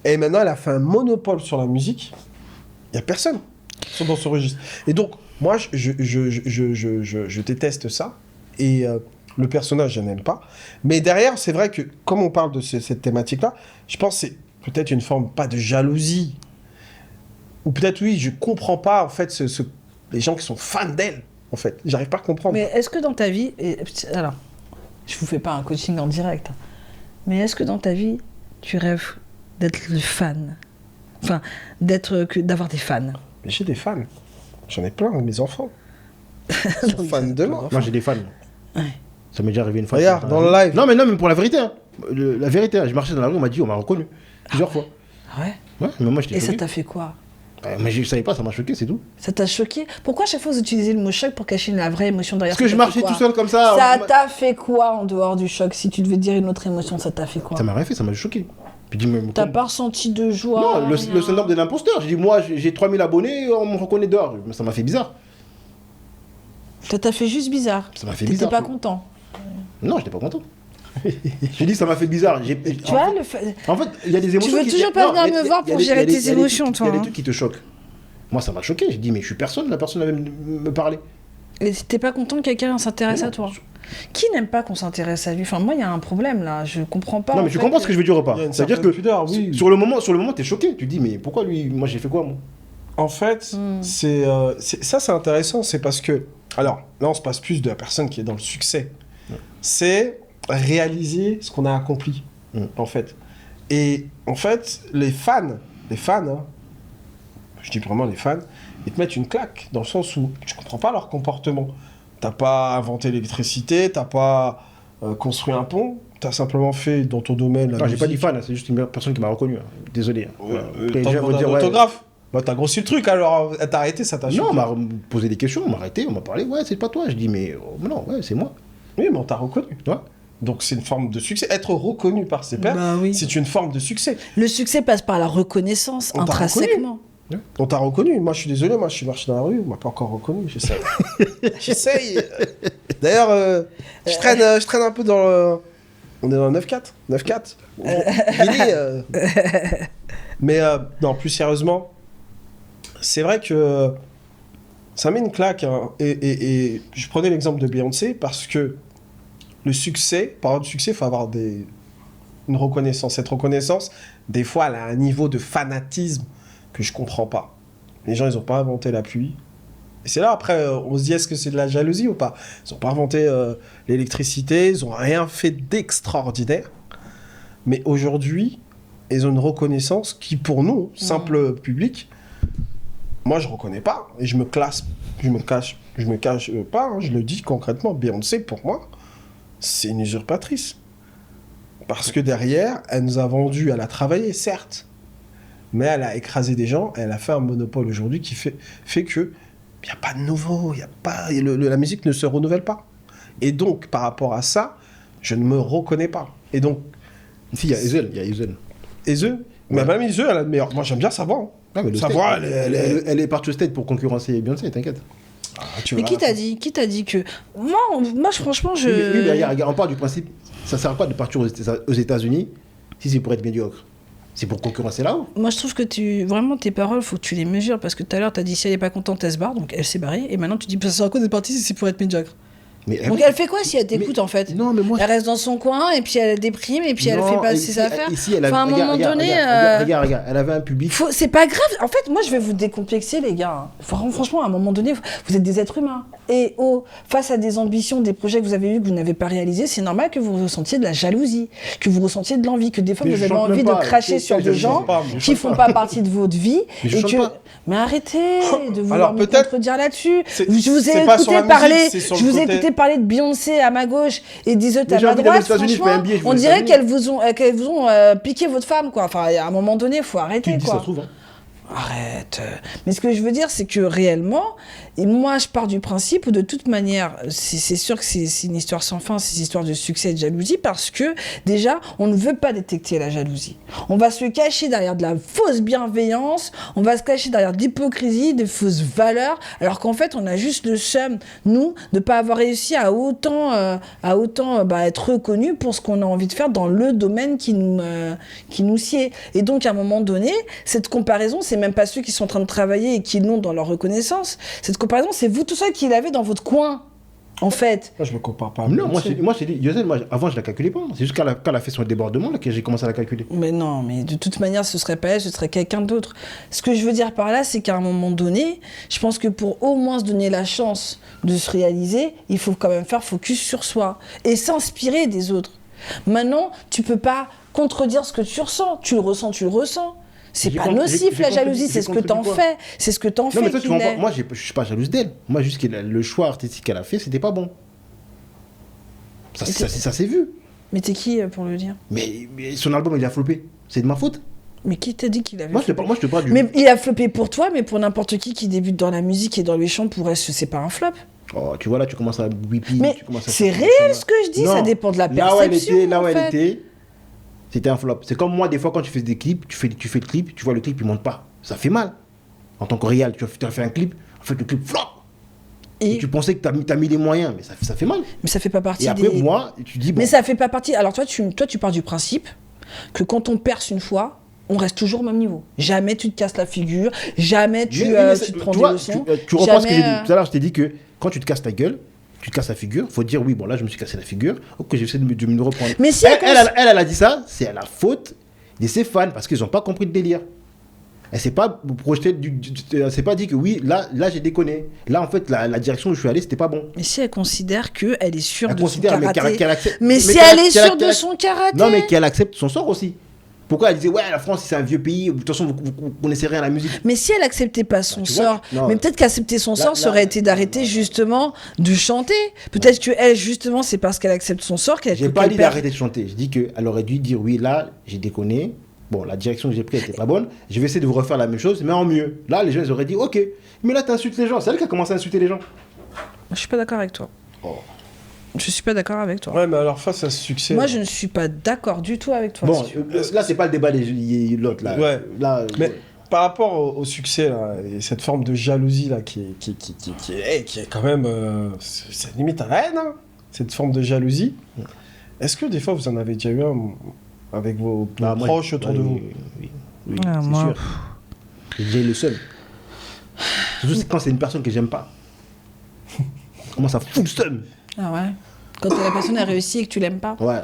Et maintenant, elle a fait un monopole sur la musique. Il n'y a personne qui sont dans ce registre. Et donc, moi, je déteste ça. Et le personnage, je n'aime pas. Mais derrière, c'est vrai que, comme on parle de cette thématique-là, je pense que c'est peut-être une forme, pas de jalousie. Ou peut-être, oui, je comprends pas, en fait, les gens qui sont fans d'elle, en fait. J'arrive pas à comprendre. Mais est-ce que dans ta vie, alors, je vous fais pas un coaching en direct, hein, mais est-ce que dans ta vie, tu rêves d'être le fan, enfin, d'avoir des fans? Mais j'ai des fans. J'en ai plein, mes enfants. Ils sont fans de moi. Moi, j'ai des fans. Ouais. Ça m'est déjà arrivé une fois. Regarde, dans le live. Non, mais pour la vérité. Hein. La vérité, hein. Je marchais dans la rue, on m'a dit, on m'a reconnu. Plusieurs fois. Ah ouais. Ouais, mais moi, j'étais Et ça choqué. t'a fait quoi? Mais je savais pas, ça m'a choqué, c'est tout. Ça t'a choqué? Pourquoi à chaque fois vous utilisez le mot choc pour cacher la vraie émotion derrière? Parce que Ça je t'a marchais fait quoi? tout seul comme ça. Ça t'a fait quoi en dehors du choc? Si tu devais dire une autre émotion, ça t'a fait quoi? Ça m'a rien fait, ça m'a choqué. Puis je dis, mais T'as comment- pas ressenti de joie? Non, le rien. syndrome de l'imposteur. J'ai dit, moi, j'ai 3000 abonnés, on me reconnaît dehors. Mais ça m'a fait bizarre. Ça t'a fait juste bizarre. Ça m'a fait T'étais bizarre. pas content. Non, j'étais pas content. J'ai dit, ça m'a fait bizarre. Tu vois, En fait, il y a des émotions veux qui... toujours pas non, venir il y a- me voir il y a pour des- gérer il y a des- tes il y a des émotions, trucs- toi, Il y a des hein. trucs qui te choquent. Moi, ça m'a choqué. J'ai dit, mais je suis personne, la personne va me parler. Et t'es pas content que quelqu'un s'intéresse à toi? Qui n'aime pas qu'on s'intéresse à lui? Enfin, moi, il y a un problème là. Je comprends pas. Non, en mais je fait, comprends ce que je veux dire ou pas. Il y a une C'est-à-dire certaine que pudeur, oui. sur le moment, t'es choqué. Tu te dis, mais pourquoi lui? Moi, j'ai fait quoi, moi? En fait, c'est intéressant, c'est parce que... Alors, là, on se passe plus de la personne qui est dans le succès. C'est réaliser ce qu'on a accompli, en fait. Et en fait, les fans, hein, je dis vraiment les fans, ils te mettent une claque, dans le sens où tu comprends pas leur comportement. T'as pas inventé l'électricité, t'as pas construit un pont, t'as simplement fait dans ton domaine la Non, j'ai musique. pas dit fan, hein, c'est juste une personne qui m'a reconnu. Hein. Désolé. Hein. Voilà. Les T'as gens vont demandé dire, un ouais. autographe. Bah, t'as grossi le truc, alors elle t'a arrêté, ça t'a Non, choqué. on m'a posé des questions, on m'a arrêté, on m'a parlé, ouais, c'est pas toi. Je dis, mais non, ouais, c'est moi. Oui, mais on t'a reconnu. Tu vois? Donc c'est une forme de succès. Être reconnu par ses pairs, Bah oui. c'est une forme de succès. Le succès passe par la reconnaissance On t'a intrinsèquement. On t'a reconnu. Moi, je suis désolé, moi, je suis marché dans la rue, on m'a pas encore reconnu. J'essaye. J'essaye. D'ailleurs, je traîne un peu dans le... On est dans le 9-4. 9-4. Billy, Mais non, plus sérieusement, c'est vrai que ça met une claque. Hein. Et je prenais l'exemple de Beyoncé parce que le succès, par exemple, succès, il faut avoir une reconnaissance. Cette reconnaissance, des fois, elle a un niveau de fanatisme que je comprends pas. Les gens, ils n'ont pas inventé la pluie. Et c'est là, après, on se dit, est-ce que c'est de la jalousie ou pas? Ils n'ont pas inventé l'électricité, ils n'ont rien fait d'extraordinaire. Mais aujourd'hui, ils ont une reconnaissance qui, pour nous, simple public, moi, je ne reconnais pas. Et je me cache pas, hein, je le dis concrètement. Beyoncé, pour moi, c'est une usurpatrice. Parce que derrière, elle nous a vendu, elle a travaillé, certes, mais elle a écrasé des gens, elle a fait un monopole aujourd'hui qui fait que il n'y a pas de nouveau, y a pas, la musique ne se renouvelle pas. Et donc, par rapport à ça, je ne me reconnais pas. Et donc... Si, il y a Ezel, Ezel, mais même Ezel, elle a le meilleur. Moi, j'aime bien sa voix. Hein. Ah, mais Sa voix, elle est partie au stade pour concurrencer Beyoncé, t'inquiète. Ah, Mais qui t'a dit que... Moi, franchement, je... Oui, mais regarde, on part du principe, ça sert à quoi de partir aux États-Unis si c'est pour être médiocre? C'est pour concurrencer là-haut. Moi, je trouve que vraiment, tes paroles, faut que tu les mesures. Parce que tout à l'heure, t'as dit si elle est pas contente, elle se barre. Donc, elle s'est barrée. Et maintenant, tu dis ça sert à quoi d'être partie si c'est pour être médiocre? Mais Donc, elle fait quoi si elle t'écoute, en fait? Non, mais moi... Elle reste dans son coin, et puis elle déprime, et puis elle fait pas ses affaires. Ici, elle avait... Enfin, à un moment donné... Regarde, elle avait un public... C'est pas grave. En fait, moi, je vais vous décomplexer, les gars. Franchement, à un moment donné, vous êtes des êtres humains. Et face à des ambitions, des projets que vous avez eus, que vous n'avez pas réalisés, c'est normal que vous ressentiez de la jalousie, que vous ressentiez de l'envie, que des fois, Mais vous je avez chante envie même de pas. cracher sur des gens qui font pas partie de votre vie. Mais je Et chante que... pas. Mais arrêtez de vouloir Alors, me peut-être- contredire là-dessus. C'est- Je vous ai c'est pas sur écouté la parler, musique, c'est sur je le vous ai côté. écouté parler de Beyoncé à ma gauche et d'Iseut Mais à j'ai ma envie d'aller aux droite. États-Unis, je fais Franchement, un billet, je vais on aux dirait États-Unis. qu'elles vous ont piqué votre femme, quoi. Enfin, à un moment donné, faut Tu arrêter, te dis, ça quoi. se trouve, hein. Arrête. Mais ce que je veux dire, c'est que réellement, et moi, je pars du principe où de toute manière, c'est sûr que c'est une histoire sans fin, c'est une histoire de succès et de jalousie, parce que déjà, on ne veut pas détecter la jalousie. On va se cacher derrière de la fausse bienveillance, on va se cacher derrière de l'hypocrisie, des fausses valeurs, alors qu'en fait, on a juste le seum, nous, de ne pas avoir réussi à autant être reconnu pour ce qu'on a envie de faire dans le domaine qui nous sied. Et donc, à un moment donné, cette comparaison, c'est même pas ceux qui sont en train de travailler et qui l'ont dans leur reconnaissance. Cette comparaison, c'est vous tout seul qui l'avez dans votre coin, en fait. Moi, je me compare pas à Non, Beyoncé. moi, j'ai dit, Yozel, avant, je la calculais pas. C'est juste quand elle a fait son débordement là, que j'ai commencé à la calculer. Mais non, mais de toute manière, ce serait pas elle, ce serait quelqu'un d'autre. Ce que je veux dire par là, c'est qu'à un moment donné, je pense que pour au moins se donner la chance de se réaliser, il faut quand même faire focus sur soi et s'inspirer des autres. Maintenant, tu peux pas contredire ce que tu ressens. Tu le ressens. C'est J'ai pas compris- nocif, j'ai la compris- jalousie, j'ai c'est ce que compris t'en quoi. fais. C'est ce que t'en Non, fais mais toi, tu qu'il comprends. est. Moi, je suis pas jalouse d'elle. Moi, juste le choix artistique qu'elle a fait, c'était pas bon. Ça s'est vu. Mais t'es qui pour le dire? Mais son album, il a floppé. C'est de ma faute. Mais qui t'a dit qu'il avait Moi, je floppé? te parle du. Mais il a floppé pour toi, mais pour n'importe qui débute dans la musique et dans les chants, pour elle, c'est pas un flop. Oh, tu vois, là, tu commences à whipper. Mais tu commences à c'est faire- réel ce que je dis, ça Non. dépend de la Là où elle perception. était, là où en elle fait. était, C'était un flop. C'est comme moi, des fois, quand tu fais des clips, tu fais le clip, tu vois le clip, il monte pas. Ça fait mal. En tant que réal, tu as fait un clip, en fait, le clip flop. Et tu pensais que t'as mis les moyens, mais ça fait mal. Mais ça fait pas partie Et après, moi, tu dis... Bon, Mais ça fait pas partie... Alors toi, tu pars du principe que quand on perce une fois, on reste toujours au même niveau. Jamais tu te casses la figure, jamais tu te prends des leçons. Tu reprends ce que j'ai dit. Tout à l'heure, je t'ai dit que quand tu te casses ta gueule, tu te casses la figure, faut dire oui, bon là, je me suis cassé la figure, ok, j'essaie de me reprendre. Mais si elle a dit ça, c'est à la faute de ses fans, parce qu'ils n'ont pas compris le délire. Elle s'est pas projetée elle s'est pas dit que oui, là j'ai déconné. Là, en fait, la direction où je suis allé, c'était pas bon. Mais si elle considère qu'elle est sûre de son mais karaté... accepte, mais si elle est sûre de son karaté... Non, mais qu'elle accepte son sort aussi. Pourquoi elle disait, ouais, la France, c'est un vieux pays, de toute façon, vous connaissez rien à la musique. Mais si elle acceptait pas son sort, mais peut-être qu'accepter son sort, ça aurait été d'arrêter justement de chanter. Peut-être que elle, justement, c'est parce qu'elle accepte son sort qu'elle... J'ai pas dit d'arrêter de chanter. Je dis qu'elle aurait dû dire, oui, là, j'ai déconné. Bon, la direction que j'ai prise n'était pas bonne. Je vais essayer de vous refaire la même chose, mais en mieux. Là, les gens, ils auraient dit, ok. Mais là, t'insultes les gens. C'est elle qui a commencé à insulter les gens. Je suis pas d'accord avec toi. Je suis pas d'accord avec toi. Ouais, mais alors face à ce succès... Moi, je ne suis pas d'accord du tout avec toi. Bon, là, c'est pas le débat de l'autre, là. Ouais. Là, mais par rapport au succès, là, et cette forme de jalousie, là, qui est quand même... c'est limite à la haine, hein, cette forme de jalousie. Est-ce que des fois, vous en avez déjà eu un avec vos proches autour de vous? Oui, c'est sûr. J'ai le seul. Surtout quand c'est une personne que j'aime pas. Comment ça fout le seum? Ah ouais. Quand la personne a réussi et que tu l'aimes pas. Ouais.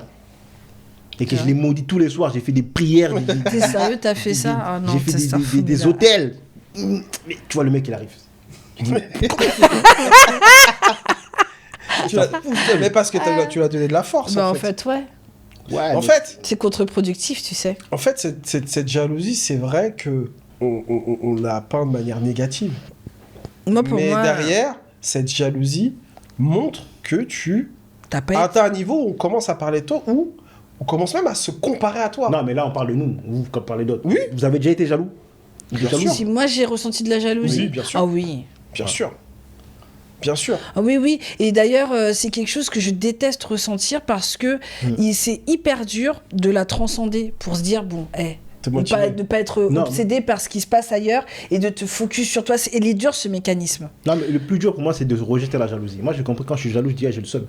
Et que je l'ai maudit tous les soirs, j'ai fait des prières. T'es sérieux, t'as fait ça? Ah non, j'ai fait des hôtels. Mais tu vois, le mec, il arrive. Mais parce que tu lui as donné de la force. Bah en fait, ouais. Ouais, en fait, c'est contre-productif, tu sais. En fait, cette jalousie, c'est vrai que on la peint de manière négative. Moi, pour mais moi, derrière, cette jalousie montre que tu atteins un niveau où on commence à parler de toi, ou on commence même à se comparer à toi. Non, mais là, on parle de nous. Vous parlez d'autres. Oui. Vous avez déjà été jaloux? Bien sûr. Si moi, j'ai ressenti de la jalousie. Oui, bien sûr. Ah oui. Bien sûr. Bien sûr. Ah oui, oui. Et d'ailleurs, c'est quelque chose que je déteste ressentir parce que c'est hyper dur de la transcender pour se dire, bon, de pas être obsédé par ce qui se passe ailleurs et de te focus sur toi. Il est dur, ce mécanisme. Non, mais le plus dur pour moi, c'est de rejeter la jalousie. Moi, j'ai compris quand je suis jaloux, je dis, j'ai le seum.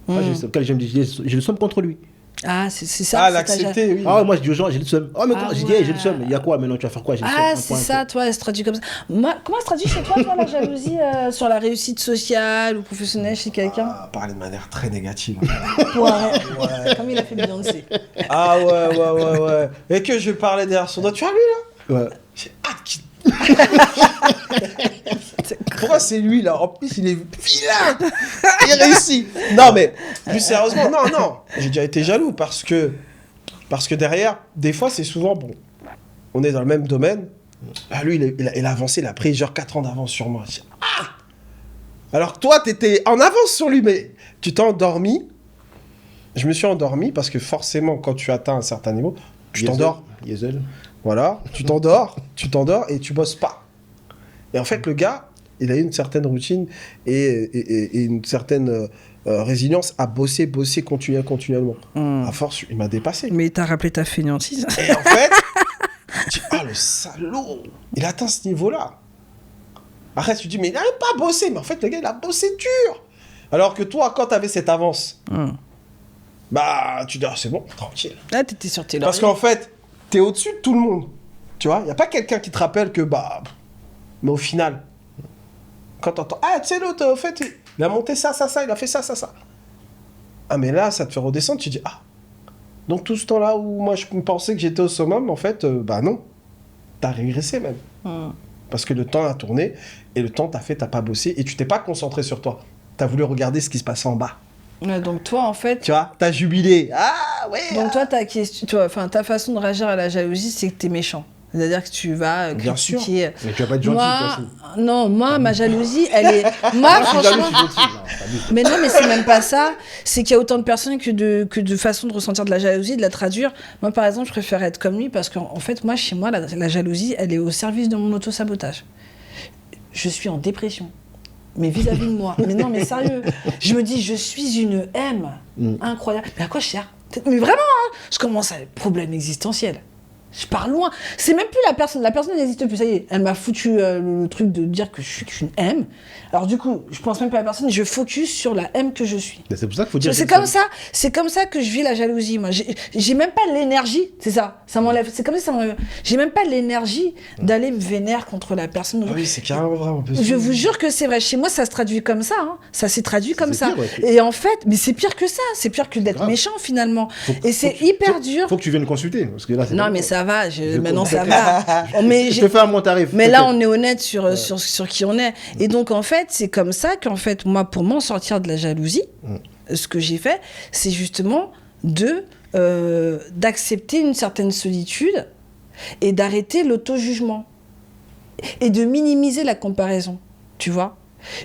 J'ai le seum contre lui. Ah, c'est ça. Ah, l'accepter, oui. Ah ouais, moi je dis aux gens, j'ai le seum. Oh, mais j'ai dit, j'ai le seum. Il y a quoi maintenant? Tu vas faire quoi? Ah, c'est ça, toi, elle se traduit comme ça. Comment se traduit chez toi, la jalousie sur la réussite sociale ou professionnelle chez quelqu'un? Parler de manière très négative. Ouais. Comme il a fait Beyoncé. Ah ouais. Et que je parlais derrière son dos. Tu as lui là? Ouais. J'ai hâte qu'il. Pourquoi c'est lui là? En plus, il est vilain. Il réussit. Non, mais plus sérieusement, non. J'ai déjà été jaloux parce que derrière, des fois, c'est souvent bon. On est dans le même domaine. Ah, lui, il a avancé, il a pris genre 4 ans d'avance sur moi. Alors toi, t'étais en avance sur lui, mais tu t'es endormi. Je me suis endormi parce que forcément, quand tu atteins un certain niveau, tu t'endors. Voilà, tu t'endors et tu bosses pas. Et en fait, le gars, il a eu une certaine routine et une certaine résilience à bosser continuellement. À force, il m'a dépassé. Mais t'as rappelé ta fainéantise. Et en fait, tu dis, le salaud, il atteint ce niveau-là. Après, tu dis, mais il n'a même pas bossé. Mais en fait, le gars, il a bossé dur. Alors que toi, quand tu avais cette avance, bah, tu dis, c'est bon, tranquille. Là, t'étais sur tes lauriers. Parce qu'en fait, t'es au-dessus de tout le monde. Tu vois, il n'y a pas quelqu'un qui te rappelle que, mais au final, quand t'entends, tu sais, l'autre, au fait, il a monté ça, il a fait ça. Ah, mais là, ça te fait redescendre, tu dis, donc tout ce temps-là où moi, je pensais que j'étais au summum, en fait, non. T'as régressé même. Parce que le temps a tourné, et le temps t'as pas bossé, et tu t'es pas concentré sur toi. T'as voulu regarder ce qui se passait en bas. Ouais, donc toi, en fait... Tu vois, t'as jubilé. Ah, ouais. Donc toi, ta façon de réagir à la jalousie, c'est que t'es méchant. C'est-à-dire que tu vas Bien critiquer... sûr. Mais tu vas pas être gentil, toi aussi. Non, moi, ma jalousie, elle est... Moi, franchement... Mais non, mais c'est même pas ça. C'est qu'il y a autant de personnes que de façons de ressentir de la jalousie, de la traduire. Moi, par exemple, je préfère être comme lui parce qu'en fait, moi, chez moi, la jalousie, elle est au service de mon auto-sabotage. Je suis en dépression. Mais vis-à-vis de moi. Mais non, mais sérieux. Je me dis, je suis une M incroyable. Mais à quoi je sers? Mais vraiment, hein, je commence à problème existentiel. Je pars loin. C'est même plus la personne. La personne n'existe plus. Ça y est, elle m'a foutu le truc de dire que je suis une M. Alors du coup, je pense même pas à la personne. Je focus sur la M que je suis. C'est pour ça qu'il faut dire. C'est comme ça que je vis la jalousie. Moi, j'ai même pas l'énergie. C'est ça. Ça m'enlève. C'est comme ça. Ça m'enlève. J'ai même pas l'énergie d'aller me vénérer contre la personne. Ah oui, c'est carrément vrai. Je vous jure que c'est vrai. Chez moi, ça se traduit comme ça. Hein. Ça s'est traduit comme ça. Pire, ouais. Et en fait, mais c'est pire que ça. C'est pire que d'être méchant finalement. Et c'est hyper dur. Faut que tu viennes consulter parce que là. Non, mais ça va. Maintenant, ça va. Mais je te fais un bon tarif. mais là, on est honnête sur qui on est. Et donc, en fait, c'est comme ça qu'en fait, moi, pour m'en sortir de la jalousie, ce que j'ai fait, c'est justement d'accepter une certaine solitude et d'arrêter l'auto-jugement et de minimiser la comparaison, tu vois.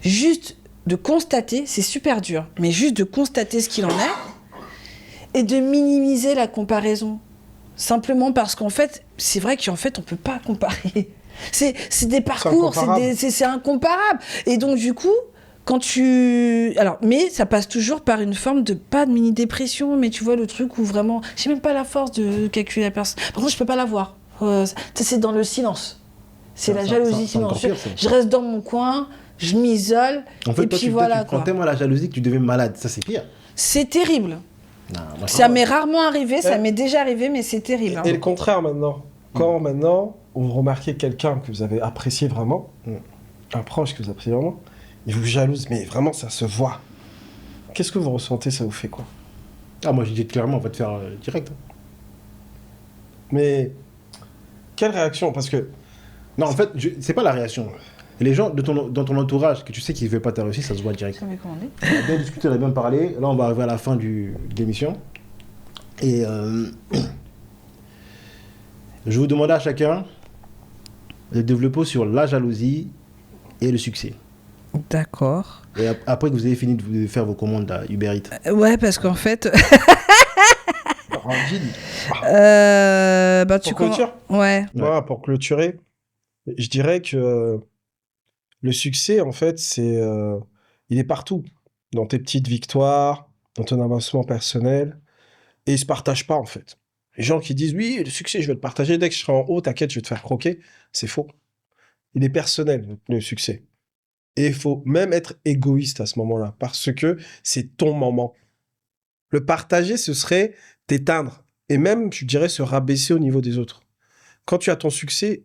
Juste de constater, c'est super dur, mais juste de constater ce qu'il en est et de minimiser la comparaison. Simplement parce qu'en fait, c'est vrai qu'en fait, on peut pas comparer. C'est des parcours, c'est incomparable. Et donc, du coup, quand tu... Alors, mais ça passe toujours par une forme de, pas de mini-dépression, mais tu vois, le truc où vraiment... J'ai même pas la force de calculer la personne. Par contre, je peux pas la voir. C'est dans le silence. C'est la jalousie silencieuse. Je reste dans mon coin, je m'isole, en fait, et toi, puis voilà. Tu prends tellement la jalousie que tu deviens malade. Ça, c'est pire. C'est terrible. Non, moi, Ça m'est rarement arrivé, ça m'est déjà arrivé, mais c'est terrible. Et le contraire maintenant. Quand maintenant, vous remarquez quelqu'un que vous avez apprécié vraiment, un proche que vous appréciez vraiment, il vous jalouse, mais vraiment ça se voit. Qu'est-ce que vous ressentez, ça vous fait quoi? Ah, moi je dis clairement, on va te faire direct. Mais quelle réaction? Parce que... Non, en fait, c'est pas la réaction. Les gens dans ton entourage, que tu sais qu'ils ne veulent pas ta réussite, ça se voit direct. Ça m'est commandé. On a bien discuté, on a bien parlé. Là, on va arriver à la fin de l'émission. Et je vais vous demander à chacun de développer sur la jalousie et le succès. D'accord. Et après que vous avez fini de faire vos commandes à Uber Eats. Ouais, parce qu'en fait... pour clôturer. Ouais. Voilà, pour clôturer, je dirais que le succès, en fait, il est partout. Dans tes petites victoires, dans ton avancement personnel. Et il se partage pas, en fait. Les gens qui disent, oui, le succès, je vais le partager. Dès que je serai en haut, t'inquiète, je vais te faire croquer. C'est faux. Il est personnel, le succès. Et il faut même être égoïste à ce moment-là, parce que c'est ton moment. Le partager, ce serait t'éteindre. Et même, je dirais, se rabaisser au niveau des autres. Quand tu as ton succès,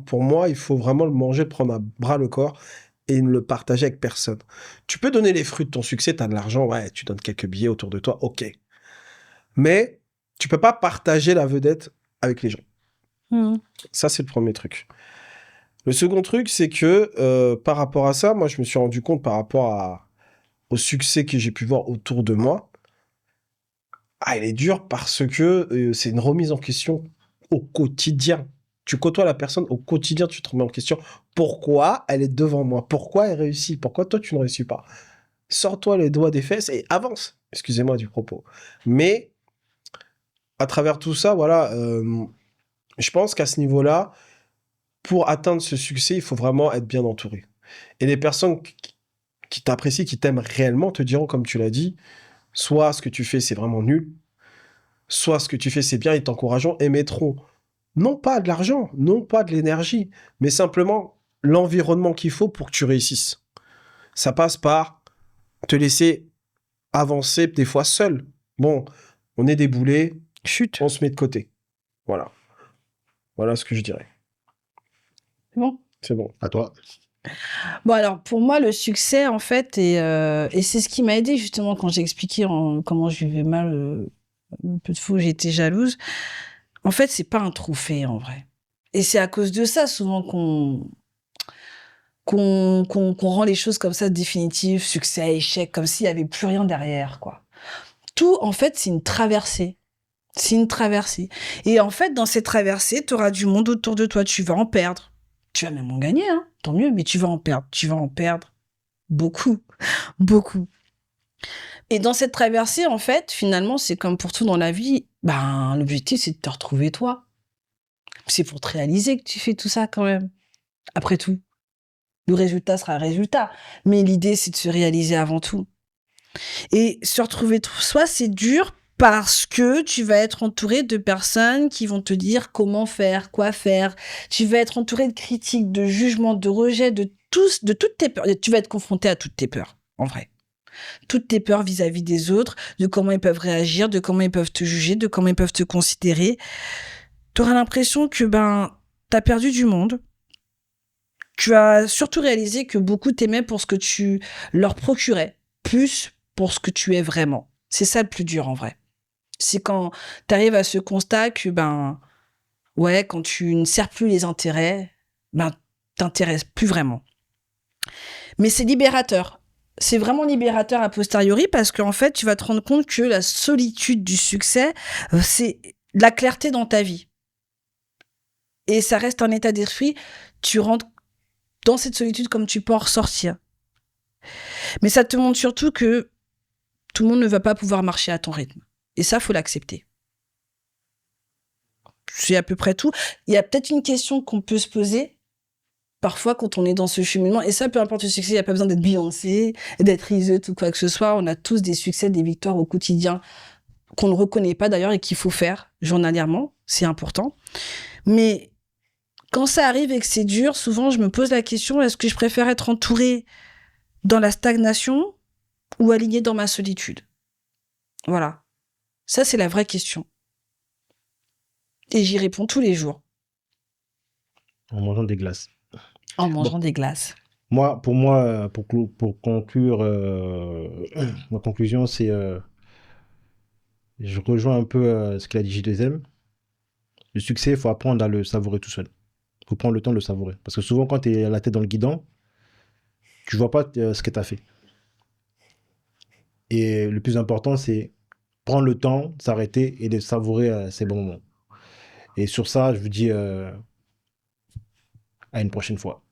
pour moi, il faut vraiment le manger, le prendre à bras le corps et ne le partager avec personne. Tu peux donner les fruits de ton succès, tu as de l'argent, ouais, tu donnes quelques billets autour de toi, ok. Mais tu peux pas partager la vedette avec les gens. Ça, c'est le premier truc. Le second truc, c'est que par rapport à ça, moi, je me suis rendu compte par rapport au succès que j'ai pu voir autour de moi, il est dur parce que c'est une remise en question au quotidien. Tu côtoies la personne au quotidien, tu te remets en question. Pourquoi elle est devant moi? Pourquoi elle réussit? Pourquoi toi, tu ne réussis pas? Sors-toi les doigts des fesses et avance. Excusez-moi du propos. Mais à travers tout ça, voilà, je pense qu'à ce niveau-là, pour atteindre ce succès, il faut vraiment être bien entouré. Et les personnes qui t'apprécient, qui t'aiment réellement, te diront, comme tu l'as dit, soit ce que tu fais, c'est vraiment nul, soit ce que tu fais, c'est bien, ils t'encourageront et mettront non pas de l'argent, non pas de l'énergie, mais simplement l'environnement qu'il faut pour que tu réussisses. Ça passe par te laisser avancer des fois seul. Bon, on est déboulé, chut, on se met de côté. Voilà. Voilà ce que je dirais. C'est bon? C'est bon. À toi. Bon, alors, pour moi, le succès, en fait, et c'est ce qui m'a aidé, justement, quand j'ai expliqué comment je vivais mal le peu de fois où j'étais jalouse. En fait, c'est pas un trophée, en vrai. Et c'est à cause de ça, souvent, qu'on rend les choses comme ça définitives, succès, échec, comme s'il y avait plus rien derrière, quoi. Tout, en fait, c'est une traversée. C'est une traversée. Et en fait, dans cette traversée, tu auras du monde autour de toi. Tu vas en perdre. Tu vas même en gagner, hein. Tant mieux, mais tu vas en perdre. Tu vas en perdre beaucoup. Beaucoup. Et dans cette traversée, en fait, finalement, c'est comme pour tout dans la vie. L'objectif, c'est de te retrouver toi. C'est pour te réaliser que tu fais tout ça, quand même. Après tout. Le résultat sera le résultat. Mais l'idée, c'est de se réaliser avant tout. Et se retrouver soi, c'est dur Parce que tu vas être entouré de personnes qui vont te dire comment faire, quoi faire. Tu vas être entouré de critiques, de jugements, de rejets, de toutes tes peurs. Tu vas être confronté à toutes tes peurs, en vrai. Toutes tes peurs vis-à-vis des autres, de comment ils peuvent réagir, de comment ils peuvent te juger, de comment ils peuvent te considérer. Tu auras l'impression que t'as perdu du monde. Tu as surtout réalisé que beaucoup t'aimaient pour ce que tu leur procurais, plus pour ce que tu es vraiment. C'est ça le plus dur en vrai. C'est quand tu arrives à ce constat que ouais, quand tu ne sers plus les intérêts, t'intéresses plus vraiment. Mais c'est libérateur. C'est vraiment libérateur a posteriori parce qu'en fait, tu vas te rendre compte que la solitude du succès, c'est la clarté dans ta vie. Et ça reste un état d'esprit. Tu rentres dans cette solitude comme tu peux en ressortir. Mais ça te montre surtout que tout le monde ne va pas pouvoir marcher à ton rythme. Et ça, faut l'accepter. C'est à peu près tout. Il y a peut-être une question qu'on peut se poser parfois quand on est dans ce cheminement. Et ça, peu importe le succès, il n'y a pas besoin d'être Beyoncé, d'être Iseut ou quoi que ce soit. On a tous des succès, des victoires au quotidien qu'on ne reconnaît pas d'ailleurs et qu'il faut faire journalièrement. C'est important. Mais quand ça arrive et que c'est dur, souvent, je me pose la question, est-ce que je préfère être entourée dans la stagnation ou alignée dans ma solitude? Voilà. Ça, c'est la vraie question. Et j'y réponds tous les jours. En mangeant des glaces. En mangeant des glaces. Pour conclure, ma conclusion, c'est... je rejoins un peu ce qu'il a dit J2M. Le succès, il faut apprendre à le savourer tout seul. Il faut prendre le temps de le savourer. Parce que souvent, quand tu es la tête dans le guidon, tu vois pas ce que tu as fait. Et le plus important, c'est prendre le temps, s'arrêter et de savourer ces bons moments. Et sur ça, je vous dis à une prochaine fois.